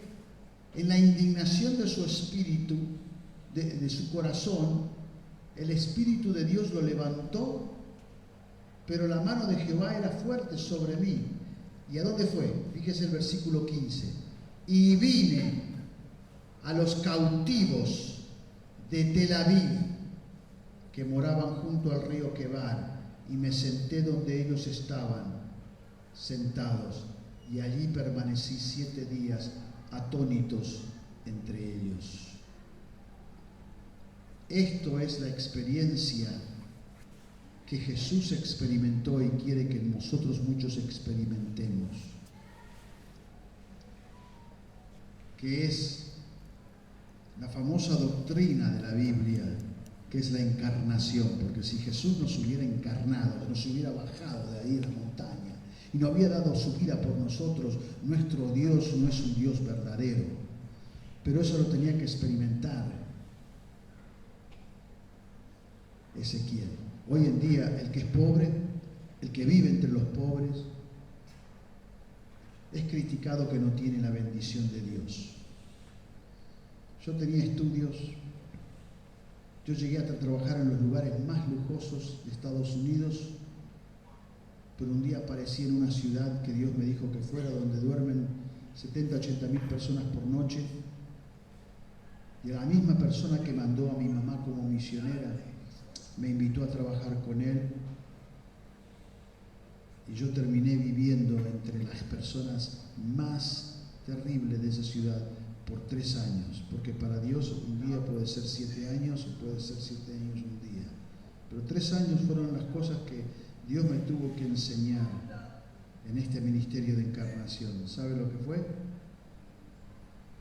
Speaker 3: en la indignación de su espíritu, de su corazón, el Espíritu de Dios lo levantó, pero la mano de Jehová era fuerte sobre mí. ¿Y a dónde fue? Fíjese el versículo 15. Y vine a los cautivos de Tel Aviv, que moraban junto al río Quebar, y me senté donde ellos estaban sentados. Y allí permanecí 7 días atónitos entre ellos. Esto es la experiencia que Jesús experimentó y quiere que nosotros muchos experimentemos, que es la famosa doctrina de la Biblia, que es la encarnación, porque si Jesús nos hubiera encarnado, nos hubiera bajado de ahí de la montaña y nos había dado su vida por nosotros, nuestro Dios no es un Dios verdadero, pero eso lo tenía que experimentar Ezequiel. Hoy en día el que es pobre, el que vive entre los pobres, es criticado que no tiene la bendición de Dios. Yo tenía estudios, yo llegué a trabajar en los lugares más lujosos de Estados Unidos, pero un día aparecí en una ciudad que Dios me dijo que fuera, donde duermen 70, 80 mil personas por noche, y la misma persona que mandó a mi mamá como misionera me invitó a trabajar con él, y yo terminé viviendo entre las personas más terribles de esa ciudad por 3 años, porque para Dios un día puede ser 7 años o puede ser 7 años un día, pero 3 años fueron las cosas que Dios me tuvo que enseñar en este ministerio de encarnación. ¿Sabe lo que fue?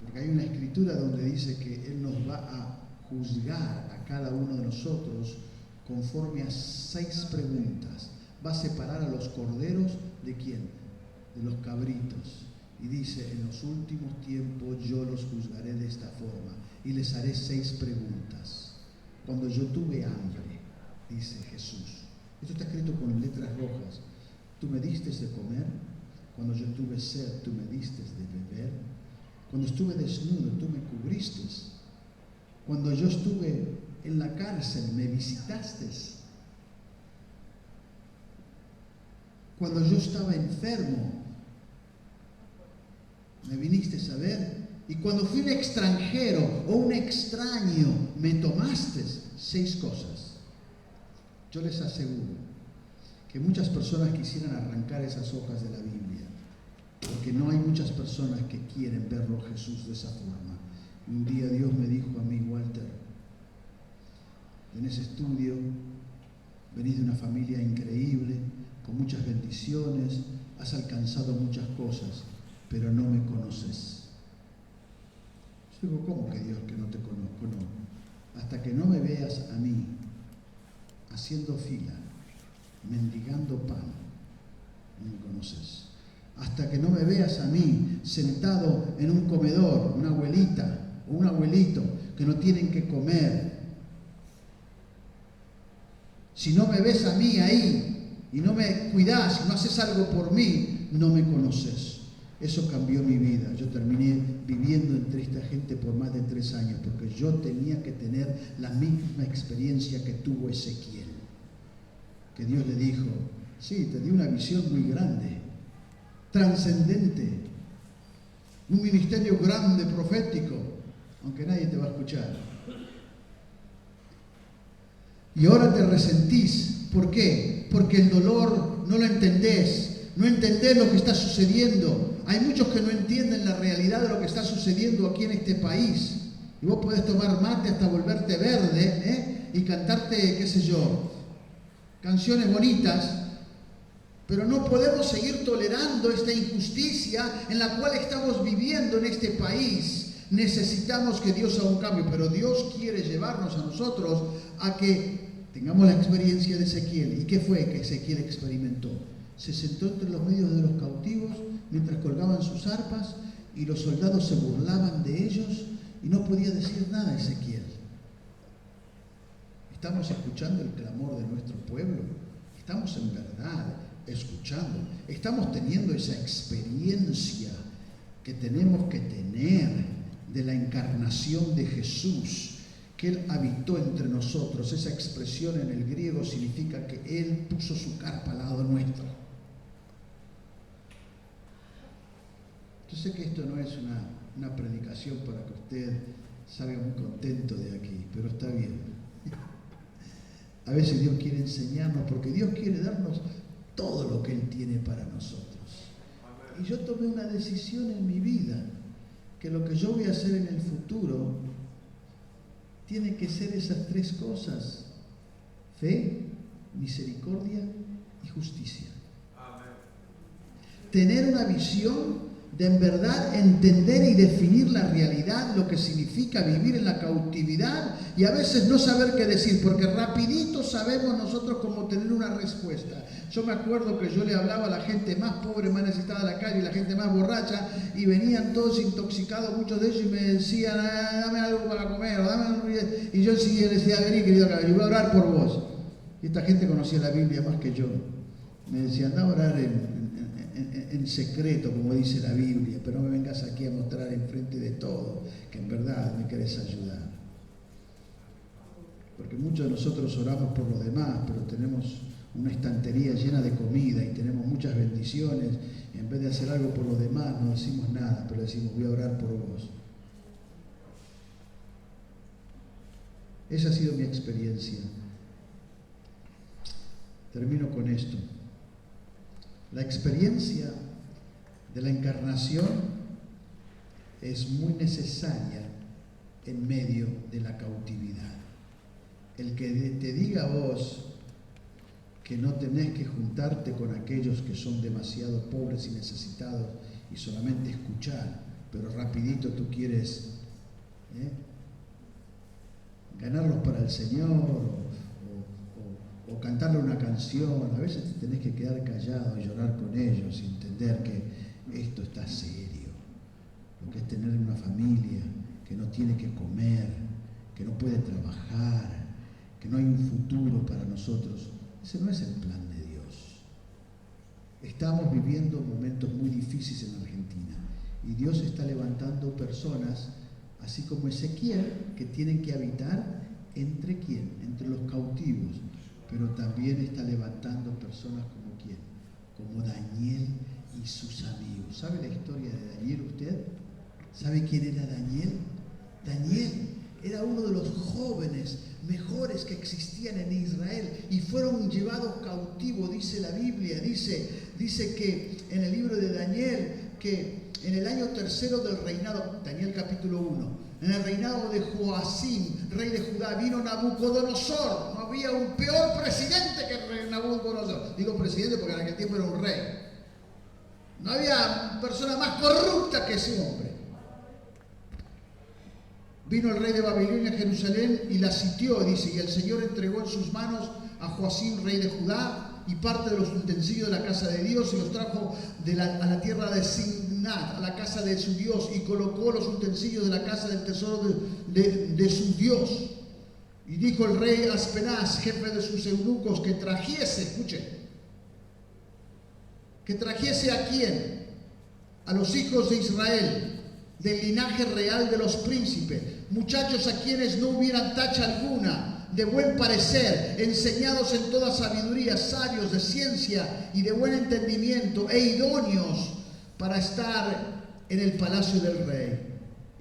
Speaker 3: Porque hay una escritura donde dice que Él nos va a juzgar a cada uno de nosotros conforme a 6 preguntas. Va a separar a los corderos ¿de quién? De los cabritos. Y dice, en los últimos tiempos yo los juzgaré de esta forma y les haré 6 preguntas. Cuando yo tuve hambre, dice Jesús. Esto está escrito con letras rojas. ¿Tú me diste de comer? Cuando yo tuve sed, ¿tú me diste de beber? Cuando estuve desnudo, ¿tú me cubriste? Cuando yo estuve en la cárcel, ¿me visitaste? Cuando yo estaba enfermo, ¿me viniste a ver? Y cuando fui un extranjero o un extraño, ¿me tomaste? 6 cosas. Yo les aseguro que muchas personas quisieran arrancar esas hojas de la Biblia, porque no hay muchas personas que quieren verlo a Jesús de esa forma. Y un día Dios me dijo a mí, Walter, tenés estudio, venís de una familia increíble, con muchas bendiciones, has alcanzado muchas cosas, pero no me conoces. Yo digo, ¿cómo que Dios que no te conozco? No. Hasta que no me veas a mí haciendo fila, mendigando pan, no me conoces. Hasta que no me veas a mí sentado en un comedor, una abuelita o un abuelito que no tienen que comer. Si no me ves a mí ahí y no me cuidás y no haces algo por mí, no me conoces. Eso cambió mi vida. Yo terminé viviendo entre esta gente por más de 3 años, porque yo tenía que tener la misma experiencia que tuvo Ezequiel. Que Dios le dijo, sí, te di una visión muy grande, trascendente, un ministerio grande, profético, aunque nadie te va a escuchar. Y ahora te resentís. ¿Por qué? Porque el dolor no lo entendés, no entendés lo que está sucediendo. Hay muchos que no entienden la realidad de lo que está sucediendo aquí en este país. Y vos podés tomar mate hasta volverte verde, y cantarte, qué sé yo, canciones bonitas, pero no podemos seguir tolerando esta injusticia en la cual estamos viviendo en este país. Necesitamos que Dios haga un cambio, pero Dios quiere llevarnos a nosotros a que tengamos la experiencia de Ezequiel. ¿Y qué fue que Ezequiel experimentó? Se sentó entre los medios de los cautivos mientras colgaban sus arpas y los soldados se burlaban de ellos y no podía decir nada Ezequiel. ¿Estamos escuchando el clamor de nuestro pueblo? ¿Estamos en verdad escuchando? ¿Estamos teniendo esa experiencia que tenemos que tener de la encarnación de Jesús, que Él habitó entre nosotros? Esa expresión en el griego significa que Él puso su carpa al lado nuestro. Yo sé que esto no es una predicación para que usted salga muy contento de aquí, pero está bien. A veces Dios quiere enseñarnos, porque Dios quiere darnos todo lo que Él tiene para nosotros. Y yo tomé una decisión en mi vida, que lo que yo voy a hacer en el futuro tiene que ser esas tres cosas: fe, misericordia y justicia. Tener una visión de en verdad entender y definir la realidad, lo que significa vivir en la cautividad, y a veces no saber qué decir, porque rapidito sabemos nosotros cómo tener una respuesta. Yo me acuerdo que yo le hablaba a la gente más pobre, más necesitada de la calle, y la gente más borracha, y venían todos intoxicados, muchos de ellos, y me decían: dame algo para comer, y yo enseguida les decía: vení, querido, yo voy a orar por vos. Y esta gente conocía la Biblia más que yo. Me decía: anda a orar en secreto, como dice la Biblia, pero no me vengas aquí a mostrar enfrente de todo que en verdad me querés ayudar. Porque muchos de nosotros oramos por los demás, pero tenemos una estantería llena de comida y tenemos muchas bendiciones, y en vez de hacer algo por los demás no decimos nada, pero decimos: voy a orar por vos. Esa ha sido mi experiencia. Termino con esto. La experiencia de la encarnación es muy necesaria en medio de la cautividad. El que te diga a vos que no tenés que juntarte con aquellos que son demasiado pobres y necesitados y solamente escuchar, pero rapidito tú quieres ganarlos para el Señor, o cantarle una canción, a veces te tenés que quedar callado y llorar con ellos y entender que esto está serio. Lo que es tener una familia que no tiene que comer, que no puede trabajar, que no hay un futuro para nosotros. Ese no es el plan de Dios. Estamos viviendo momentos muy difíciles en Argentina y Dios está levantando personas, así como Ezequiel, que tienen que habitar entre quién, entre los cautivos. Pero también está levantando personas como quién, como Daniel y sus amigos. ¿Sabe la historia de Daniel usted? ¿Sabe quién era Daniel? Daniel era uno de los jóvenes mejores que existían en Israel y fueron llevados cautivos, dice la Biblia. Dice que en el libro de Daniel, que en el año tercero del reinado, Daniel capítulo 1, en el reinado de Joacim, rey de Judá, vino Nabucodonosor. No había un peor presidente que Nabucodonosor. Digo presidente porque en aquel tiempo era un rey. No había persona más corrupta que ese hombre. Vino el rey de Babilonia a Jerusalén y la sitió, dice, y el Señor entregó en sus manos a Joacim, rey de Judá, y parte de los utensilios de la casa de Dios, y los trajo a la tierra de Signat, a la casa de su Dios, y colocó los utensilios de la casa del tesoro de su Dios. Y dijo el rey Aspenaz, jefe de sus eunucos, que trajese, escuchen, que trajese ¿a quién? A los hijos de Israel, del linaje real de los príncipes, muchachos a quienes no hubieran tacha alguna, de buen parecer, enseñados en toda sabiduría, sabios de ciencia y de buen entendimiento, e idóneos para estar en el palacio del rey,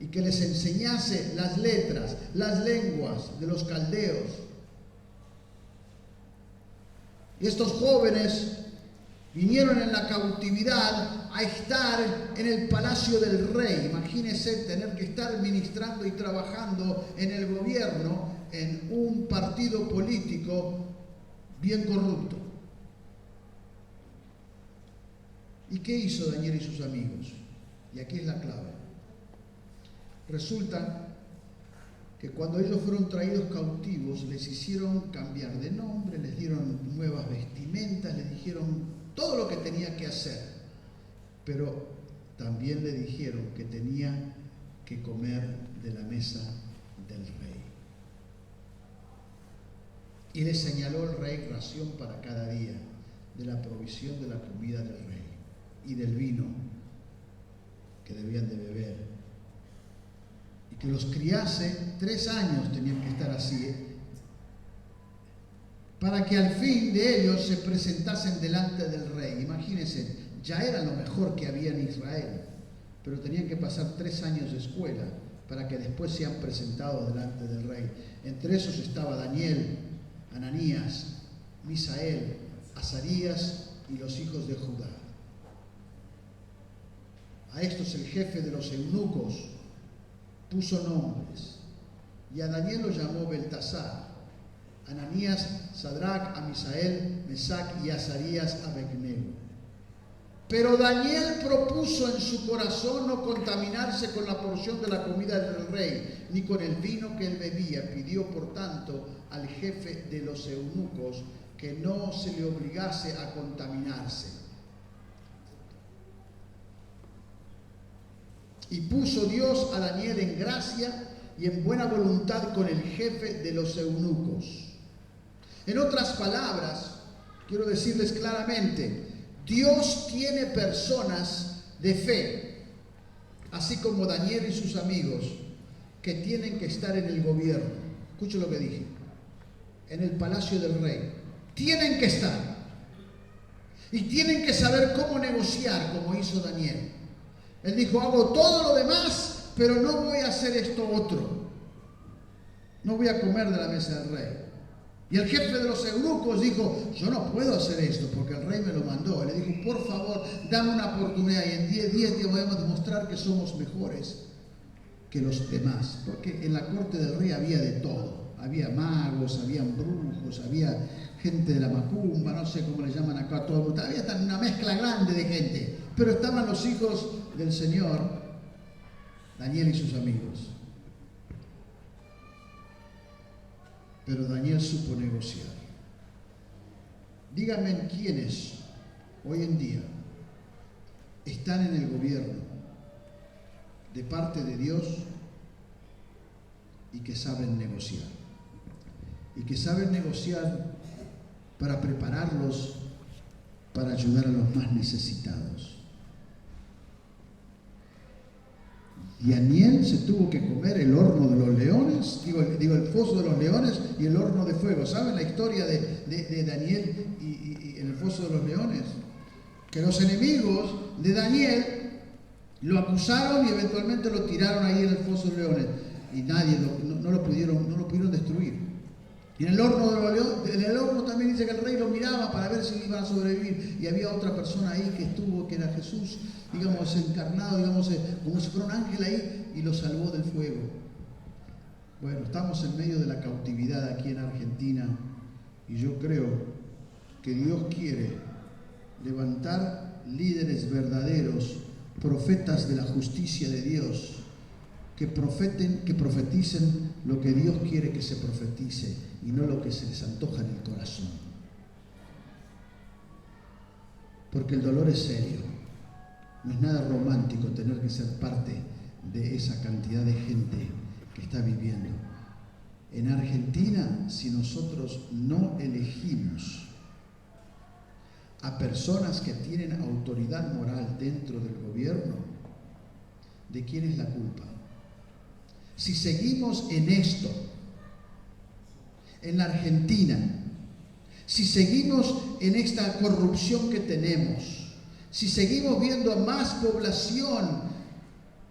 Speaker 3: y que les enseñase las letras, las lenguas de los caldeos. Y estos jóvenes vinieron en la cautividad a estar en el palacio del rey. Imagínense tener que estar ministrando y trabajando en el gobierno, en un partido político bien corrupto. ¿Y qué hizo Daniel y sus amigos? Y aquí es la clave. Resulta que cuando ellos fueron traídos cautivos, les hicieron cambiar de nombre, les dieron nuevas vestimentas, les dijeron todo lo que tenía que hacer, pero también le dijeron que tenía que comer de la mesa del rey. Y le señaló el rey ración para cada día de la provisión de la comida del rey y del vino que debían de beber. Y que los criase 3 años, tenían que estar así, para que al fin de ellos se presentasen delante del rey. Imagínense, ya era lo mejor que había en Israel, pero tenían que pasar 3 años de escuela para que después sean presentados delante del rey. Entre esos estaba Daniel, Ananías, Misael, Azarías y los hijos de Judá. A estos el jefe de los eunucos puso nombres y a Daniel lo llamó Beltasar, Ananías, Sadrach, a Misael, Mesac y Azarías, Abednego. Pero Daniel propuso en su corazón no contaminarse con la porción de la comida del rey, ni con el vino que él bebía. Pidió, por tanto, al jefe de los eunucos que no se le obligase a contaminarse. Y puso Dios a Daniel en gracia y en buena voluntad con el jefe de los eunucos. En otras palabras, quiero decirles claramente, Dios tiene personas de fe, así como Daniel y sus amigos, que tienen que estar en el gobierno. Escuchen lo que dije. En el palacio del rey. Tienen que estar. Y tienen que saber cómo negociar, como hizo Daniel. Él dijo, hago todo lo demás, pero no voy a hacer esto otro. No voy a comer de la mesa del rey. Y el jefe de los eunucos dijo, yo no puedo hacer esto porque el rey me lo mandó. Le dijo, por favor, dame una oportunidad y en 10 días te podemos demostrar que somos mejores que los demás. Porque en la corte del rey había de todo. Había magos, había brujos, había gente de la macumba, no sé cómo le llaman acá a todo el mundo. Había una mezcla grande de gente. Pero estaban los hijos del Señor, Daniel y sus amigos. Pero Daniel supo negociar. Díganme quiénes hoy en día están en el gobierno de parte de Dios y que saben negociar. Y que saben negociar para prepararlos para ayudar a los más necesitados. Daniel se tuvo que comer el horno de los leones, digo el foso de los leones y el horno de fuego. ¿Saben la historia de Daniel y en el foso de los leones? Que los enemigos de Daniel lo acusaron y eventualmente lo tiraron ahí en el foso de los leones. Y nadie no lo pudieron destruir. Y en el horno también dice que el rey lo miraba para ver si iban a sobrevivir. Y había otra persona ahí que estuvo, que era Jesús, digamos, encarnado, digamos, como si fuera un ángel ahí, y lo salvó del fuego. Bueno, estamos en medio de la cautividad aquí en Argentina, y yo creo que Dios quiere levantar líderes verdaderos, profetas de la justicia de Dios, que profeticen lo que Dios quiere que se profetice y no lo que se les antoja en el corazón. Porque el dolor es serio. No es nada romántico tener que ser parte de esa cantidad de gente que está viviendo. En Argentina, si nosotros no elegimos a personas que tienen autoridad moral dentro del gobierno, ¿de quién es la culpa? Si seguimos en esto, en la Argentina, si seguimos en esta corrupción que tenemos, si seguimos viendo a más población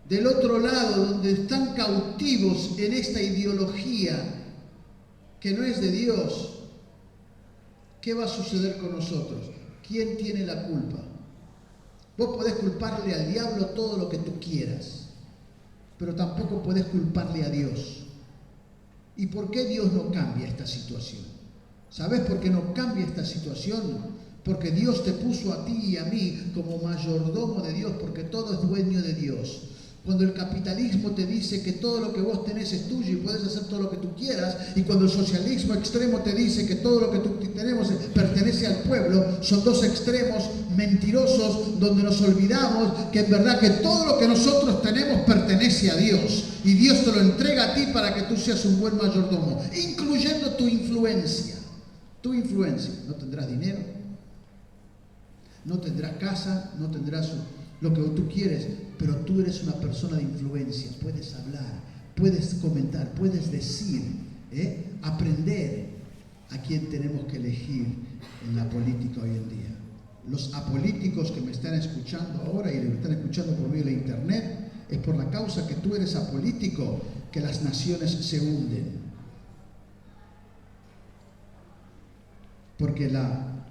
Speaker 3: del otro lado, donde están cautivos en esta ideología que no es de Dios, ¿qué va a suceder con nosotros? ¿Quién tiene la culpa? Vos podés culparle al diablo todo lo que tú quieras, pero tampoco podés culparle a Dios. ¿Y por qué Dios no cambia esta situación? ¿Sabés por qué no cambia esta situación? Porque Dios te puso a ti y a mí como mayordomo de Dios, porque todo es dueño de Dios. Cuando el capitalismo te dice que todo lo que vos tenés es tuyo y puedes hacer todo lo que tú quieras, y cuando el socialismo extremo te dice que todo lo que tú tenemos pertenece al pueblo, son dos extremos mentirosos donde nos olvidamos que en verdad que todo lo que nosotros tenemos pertenece a Dios, y Dios te lo entrega a ti para que tú seas un buen mayordomo, incluyendo tu influencia. Tu influencia. No tendrás dinero, no tendrás casa, no tendrás lo que tú quieres, pero tú eres una persona de influencia. Puedes hablar, puedes comentar, puedes decir, aprender a quién tenemos que elegir en la política hoy en día. Los apolíticos que me están escuchando ahora y me están escuchando por medio de internet, es por la causa que tú eres apolítico que las naciones se hunden. Porque la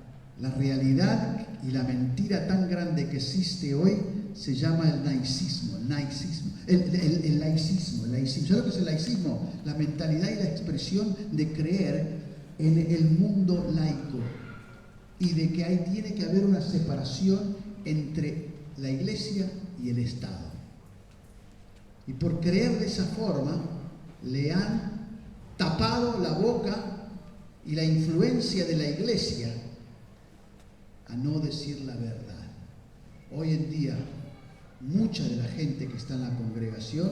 Speaker 3: realidad y la mentira tan grande que existe hoy se llama el laicismo. El laicismo. ¿Sabes lo que es el laicismo? La mentalidad y la expresión de creer en el mundo laico y de que ahí tiene que haber una separación entre la iglesia y el Estado. Y por creer de esa forma, le han tapado la boca y la influencia de la iglesia a no decir la verdad. Hoy en día, mucha de la gente que está en la congregación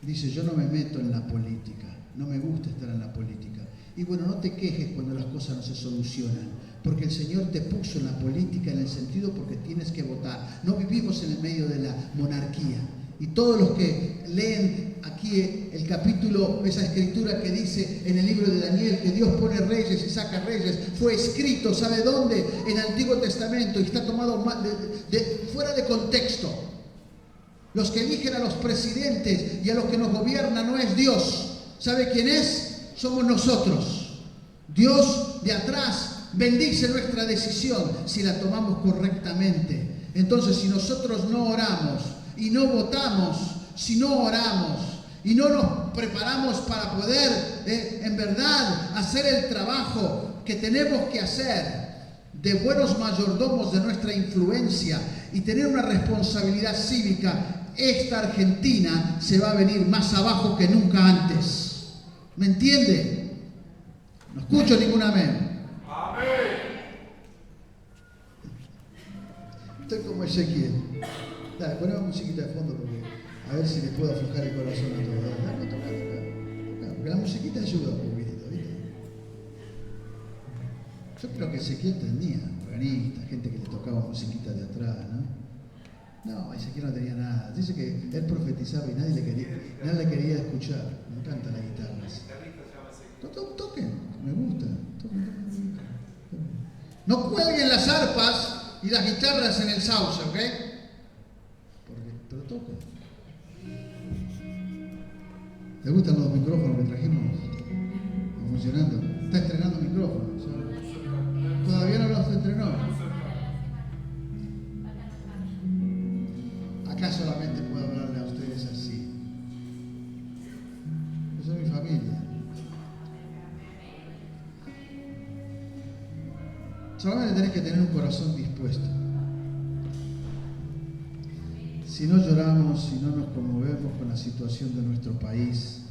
Speaker 3: dice: yo no me meto en la política, no me gusta estar en la política. Y bueno, no te quejes cuando las cosas no se solucionan, porque el Señor te puso en la política en el sentido porque tienes que votar. No vivimos en el medio de la monarquía. Y todos los que leen aquí el capítulo, esa escritura que dice en el libro de Daniel que Dios pone reyes y saca reyes, fue escrito, ¿sabe dónde? En el Antiguo Testamento, y está tomado fuera de contexto. Los que eligen a los presidentes y a los que nos gobiernan no es Dios. ¿Sabe quién es? Somos nosotros. Dios de atrás bendice nuestra decisión si la tomamos correctamente. Entonces, si nosotros no oramos y no votamos, si no oramos y no nos preparamos para poder en verdad hacer el trabajo que tenemos que hacer de buenos mayordomos de nuestra influencia y tener una responsabilidad cívica, esta Argentina se va a venir más abajo que nunca antes. ¿Me entiende? No escucho ningún amén. Amén. Estoy como Ezequiel. Dale, ponemos musiquita de fondo porque a ver si les puedo aflojar el corazón a todos. Dale, toca. Porque la musiquita ayuda un poquitito, ¿viste? Yo creo que Ezequiel tenía organistas, gente que le tocaba musiquita de atrás, ¿no? No, Ezequiel no tenía nada. Dice que él profetizaba y nadie le quería escuchar. Me encanta la guitarra. Toquen, me gusta. Toquen. No cuelguen las arpas y las guitarras en el sauce, ¿ok? Pero toquen. ¿Les gustan los micrófonos que trajimos? ¿Están funcionando? Está estrenando micrófonos. ¿Todavía no los estrenó? Acá solamente puedo hablarle a ustedes así. Yo soy mi familia. Solamente tenés que tener un corazón dispuesto. Si no lloramos, si no nos conmovemos con la situación de nuestro país,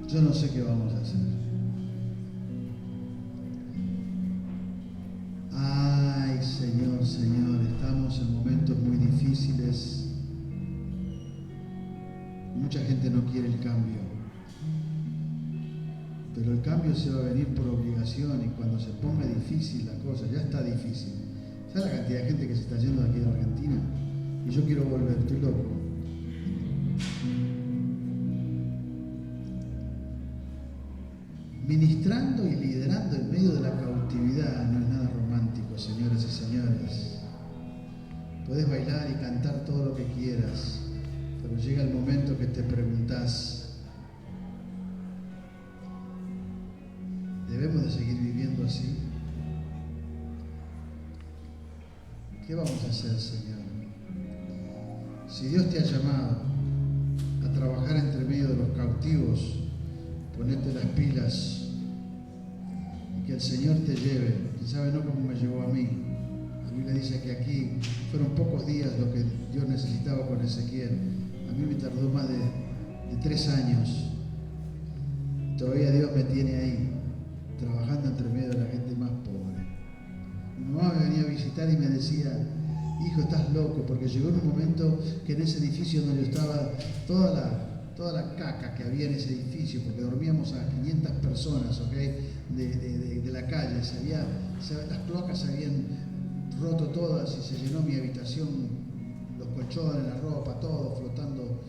Speaker 3: yo no sé qué vamos a hacer. Ay, Señor, estamos en momentos muy difíciles. Mucha gente no quiere el cambio. Pero el cambio se va a venir por obligación y cuando se ponga difícil la cosa, ya está difícil. ¿Sabes la cantidad de gente que se está yendo de aquí de Argentina? Y yo quiero volver, estoy loco. Ministrando y liderando en medio de la cautividad no es nada romántico, señoras y señores. Puedes bailar y cantar todo lo que quieras, pero llega el momento que te preguntás, ¿debemos de seguir viviendo así? ¿Qué vamos a hacer, Señor? Si Dios te ha llamado a trabajar entre medio de los cautivos, ponete las pilas y que el Señor te lleve. ¿Quién sabe no como me llevó a mí? La Biblia dice que aquí fueron pocos días lo que Dios necesitaba con Ezequiel. A mí me tardó más de 3 años. Todavía Dios me tiene ahí, trabajando entre medio de la gente más pobre. Mi mamá me venía a visitar y me decía, hijo, estás loco, porque llegó en un momento que en ese edificio donde yo estaba, toda la caca que había en ese edificio, porque dormíamos a 500 personas, ¿ok? De la calle, las cloacas se habían roto todas y se llenó mi habitación, los colchones, la ropa, todo flotando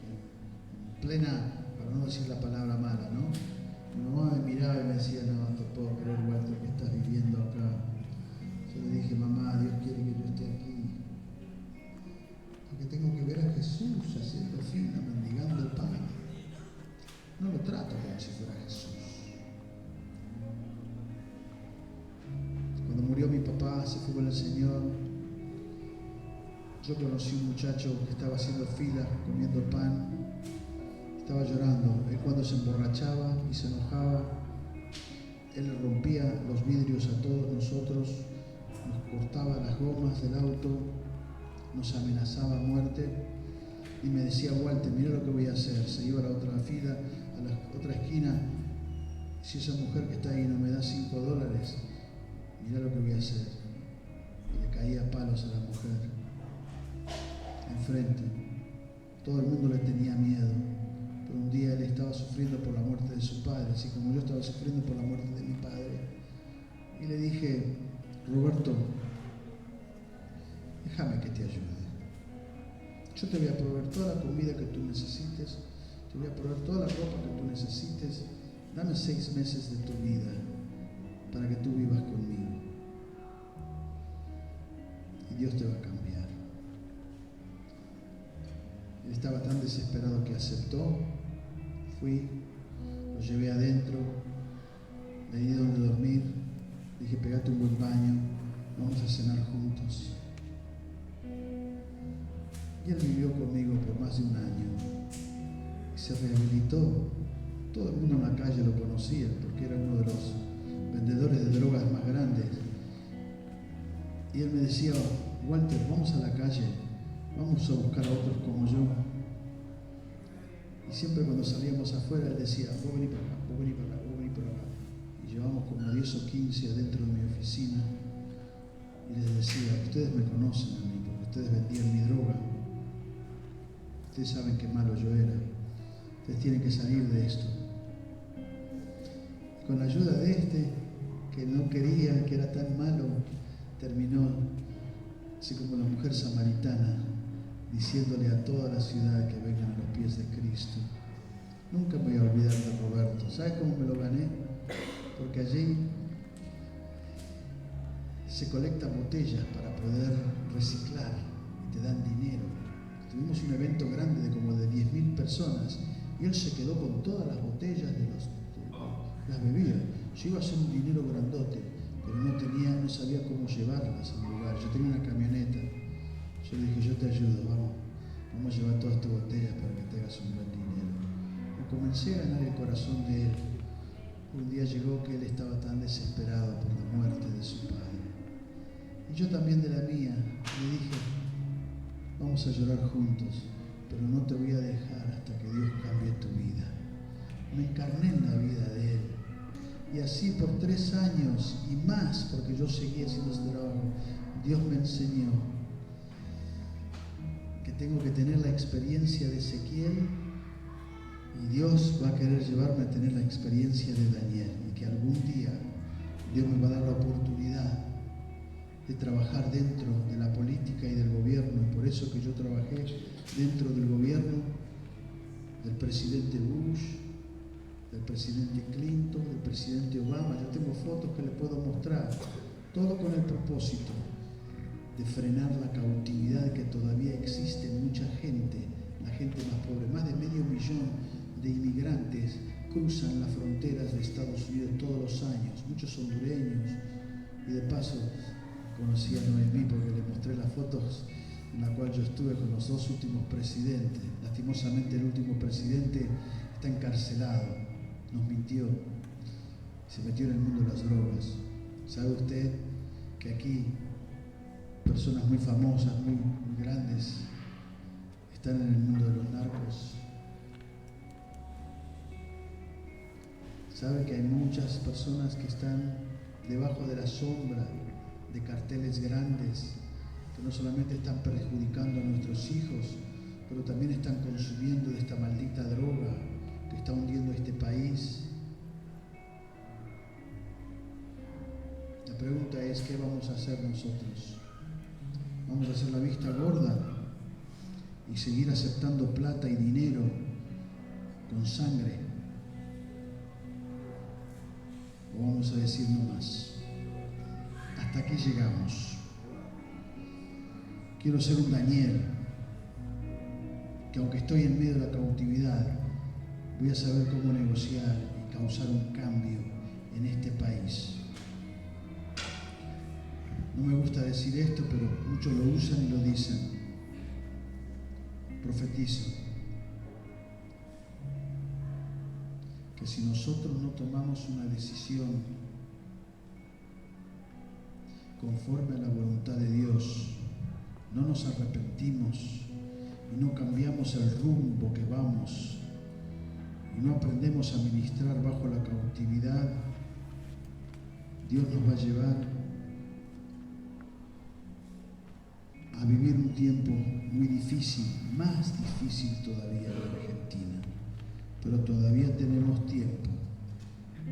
Speaker 3: en plena, para no decir la palabra mala, ¿no? Mi mamá me miraba y me decía, no te puedo creer, Walter, que estás viviendo acá. Yo le dije, mamá, Dios quiere que yo esté aquí, porque tengo que ver a Jesús haciendo fila, mendigando el pan. No lo trato como si fuera Jesús. Cuando murió mi papá, se fue con el Señor. Yo conocí un muchacho que estaba haciendo fila, comiendo pan, estaba llorando. Él cuando se emborrachaba y se enojaba, él rompía los vidrios a todos nosotros, nos cortaba las gomas del auto, nos amenazaba a muerte y me decía: Walter, mira lo que voy a hacer. Se iba a la otra fila, a la otra esquina. Si esa mujer que está ahí no me da $5, mira lo que voy a hacer. Y le caía a palos a la mujer enfrente. Todo el mundo le tenía miedo, pero un día él estaba sufriendo por la muerte de su padre, así como yo estaba sufriendo por la muerte de mi padre. Y le dije: Roberto, déjame que te ayude. Yo te voy a proveer toda la comida que tú necesites, te voy a proveer toda la ropa que tú necesites. Dame 6 meses de tu vida para que tú vivas conmigo. Y Dios te va a cambiar. Él estaba tan desesperado que aceptó. Fui, lo llevé adentro, le di donde dormir, dije: pegate un buen baño, vamos a cenar juntos. Y él vivió conmigo por más de un año y se rehabilitó. Todo el mundo en la calle lo conocía porque era uno de los vendedores de drogas más grandes. Y él me decía: Walter, vamos a la calle, vamos a buscar a otros como yo. Y siempre cuando salíamos afuera, él decía: vos vení para acá, vos vení para acá, vos vení para acá. Y llevamos como 10 o 15 adentro de mi oficina. Y les decía: ustedes me conocen a mí, porque ustedes vendían mi droga. Ustedes saben qué malo yo era. Ustedes tienen que salir de esto. Con la ayuda de que no quería, que era tan malo, terminó así como la mujer samaritana, diciéndole a toda la ciudad que vengan a los pies de Cristo. Nunca me voy a olvidar de Roberto. ¿Sabes cómo me lo gané? Porque allí se colectan botellas para poder reciclar y te dan dinero. Tuvimos un evento grande de como de 10.000 personas y él se quedó con todas las botellas de las bebidas. Yo iba a hacer un dinero grandote, pero no sabía cómo llevarlas al lugar. Yo tenía una camioneta. Yo le dije: yo te ayudo, vamos a llevar todas tus botellas para que te hagas un buen dinero. Y comencé a ganar el corazón de él. Un día llegó que él estaba tan desesperado por la muerte de su padre. Y yo también de la mía. Le dije: vamos a llorar juntos, pero no te voy a dejar hasta que Dios cambie tu vida. Me encarné en la vida de él. Y así por 3 años y más, porque yo seguía haciendo ese trabajo, Dios me enseñó que tengo que tener la experiencia de Ezequiel y Dios va a querer llevarme a tener la experiencia de Daniel, y que algún día Dios me va a dar la oportunidad de trabajar dentro de la política y del gobierno. Y por eso que yo trabajé dentro del gobierno del presidente Bush, del presidente Clinton, del presidente Obama. Yo tengo fotos que les puedo mostrar, todo con el propósito de frenar la cautividad que todavía existe en mucha gente, la gente más pobre. Más de 500.000 de inmigrantes cruzan las fronteras de Estados Unidos todos los años, muchos hondureños. Y de paso conocí a Noemí porque le mostré las fotos en la cual yo estuve con los 2 últimos presidentes. Lastimosamente el último presidente está encarcelado, nos mintió, se metió en el mundo de las drogas. ¿Sabe usted que aquí personas muy famosas, muy grandes, están en el mundo de los narcos? ¿Sabe que hay muchas personas que están debajo de la sombra de carteles grandes que no solamente están perjudicando a nuestros hijos, pero también están consumiendo de esta maldita droga que está hundiendo este país? La pregunta es: ¿qué vamos a hacer nosotros? ¿Vamos a hacer la vista gorda y seguir aceptando plata y dinero con sangre? ¿O vamos a decir no más? Hasta aquí llegamos. Quiero ser un Daniel, que aunque estoy en medio de la cautividad, voy a saber cómo negociar y causar un cambio en este país. No me gusta decir esto, pero muchos lo usan y lo dicen. Profetizo que si nosotros no tomamos una decisión conforme a la voluntad de Dios, no nos arrepentimos y no cambiamos el rumbo que vamos y no aprendemos a ministrar bajo la cautividad, Dios nos va a llevar a vivir un tiempo muy difícil, más difícil todavía en la Argentina. Pero todavía tenemos tiempo.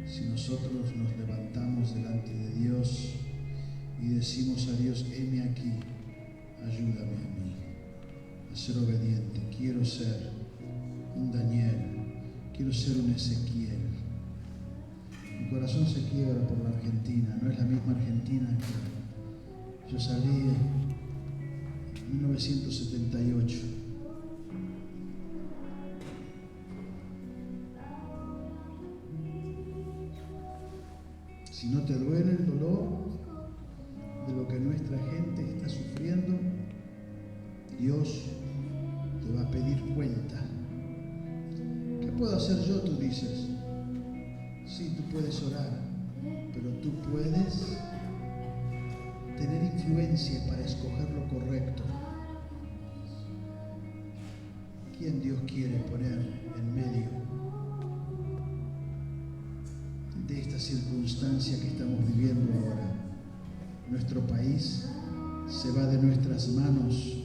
Speaker 3: Si nosotros nos levantamos delante de Dios y decimos a Dios, heme aquí, ayúdame a mí a ser obediente. Quiero ser un Daniel, quiero ser un Ezequiel. Mi corazón se quiebra por la Argentina, no es la misma Argentina que yo salí en 1978. Si no te duele el dolor de lo que nuestra gente está sufriendo, Dios te va a pedir cuenta. ¿Qué puedo hacer yo? Tú dices. Sí, tú puedes orar, pero tú puedes tener influencia para escoger lo correcto. ¿Quién Dios quiere poner en medio de esta circunstancia que estamos viviendo ahora? Nuestro país se va de nuestras manos,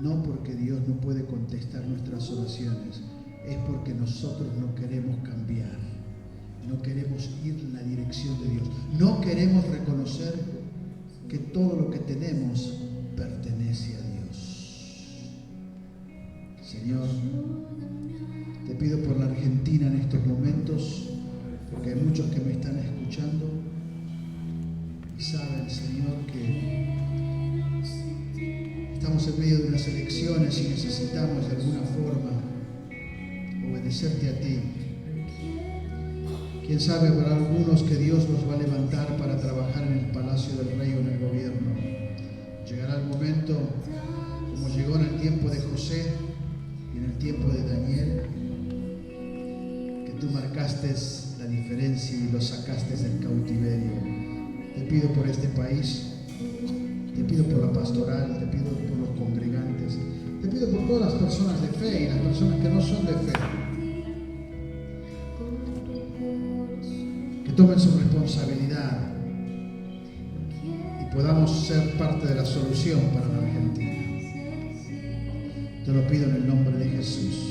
Speaker 3: no porque Dios no puede contestar nuestras oraciones, es porque nosotros no queremos cambiar, no queremos ir en la dirección de Dios, no queremos reconocer que todo lo que tenemos pertenece a Dios. Señor, te pido por la Argentina en estos momentos, porque hay muchos que me están escuchando y saben, Señor, que estamos en medio de unas elecciones y necesitamos de alguna forma obedecerte a ti. Quién sabe, para algunos que Dios los va a levantar para trabajar en el palacio del rey o en el gobierno. Llegará el momento, como llegó en el tiempo de José y en el tiempo de Daniel, que tú marcaste la diferencia y los sacaste del cautiverio. Te pido por este país, te pido por la pastoral, te pido por los congregantes, te pido por todas las personas de fe y las personas que no son de fe, que tomen su responsabilidad y podamos ser parte de la solución para la Argentina. Te lo pido en el nombre de Jesús.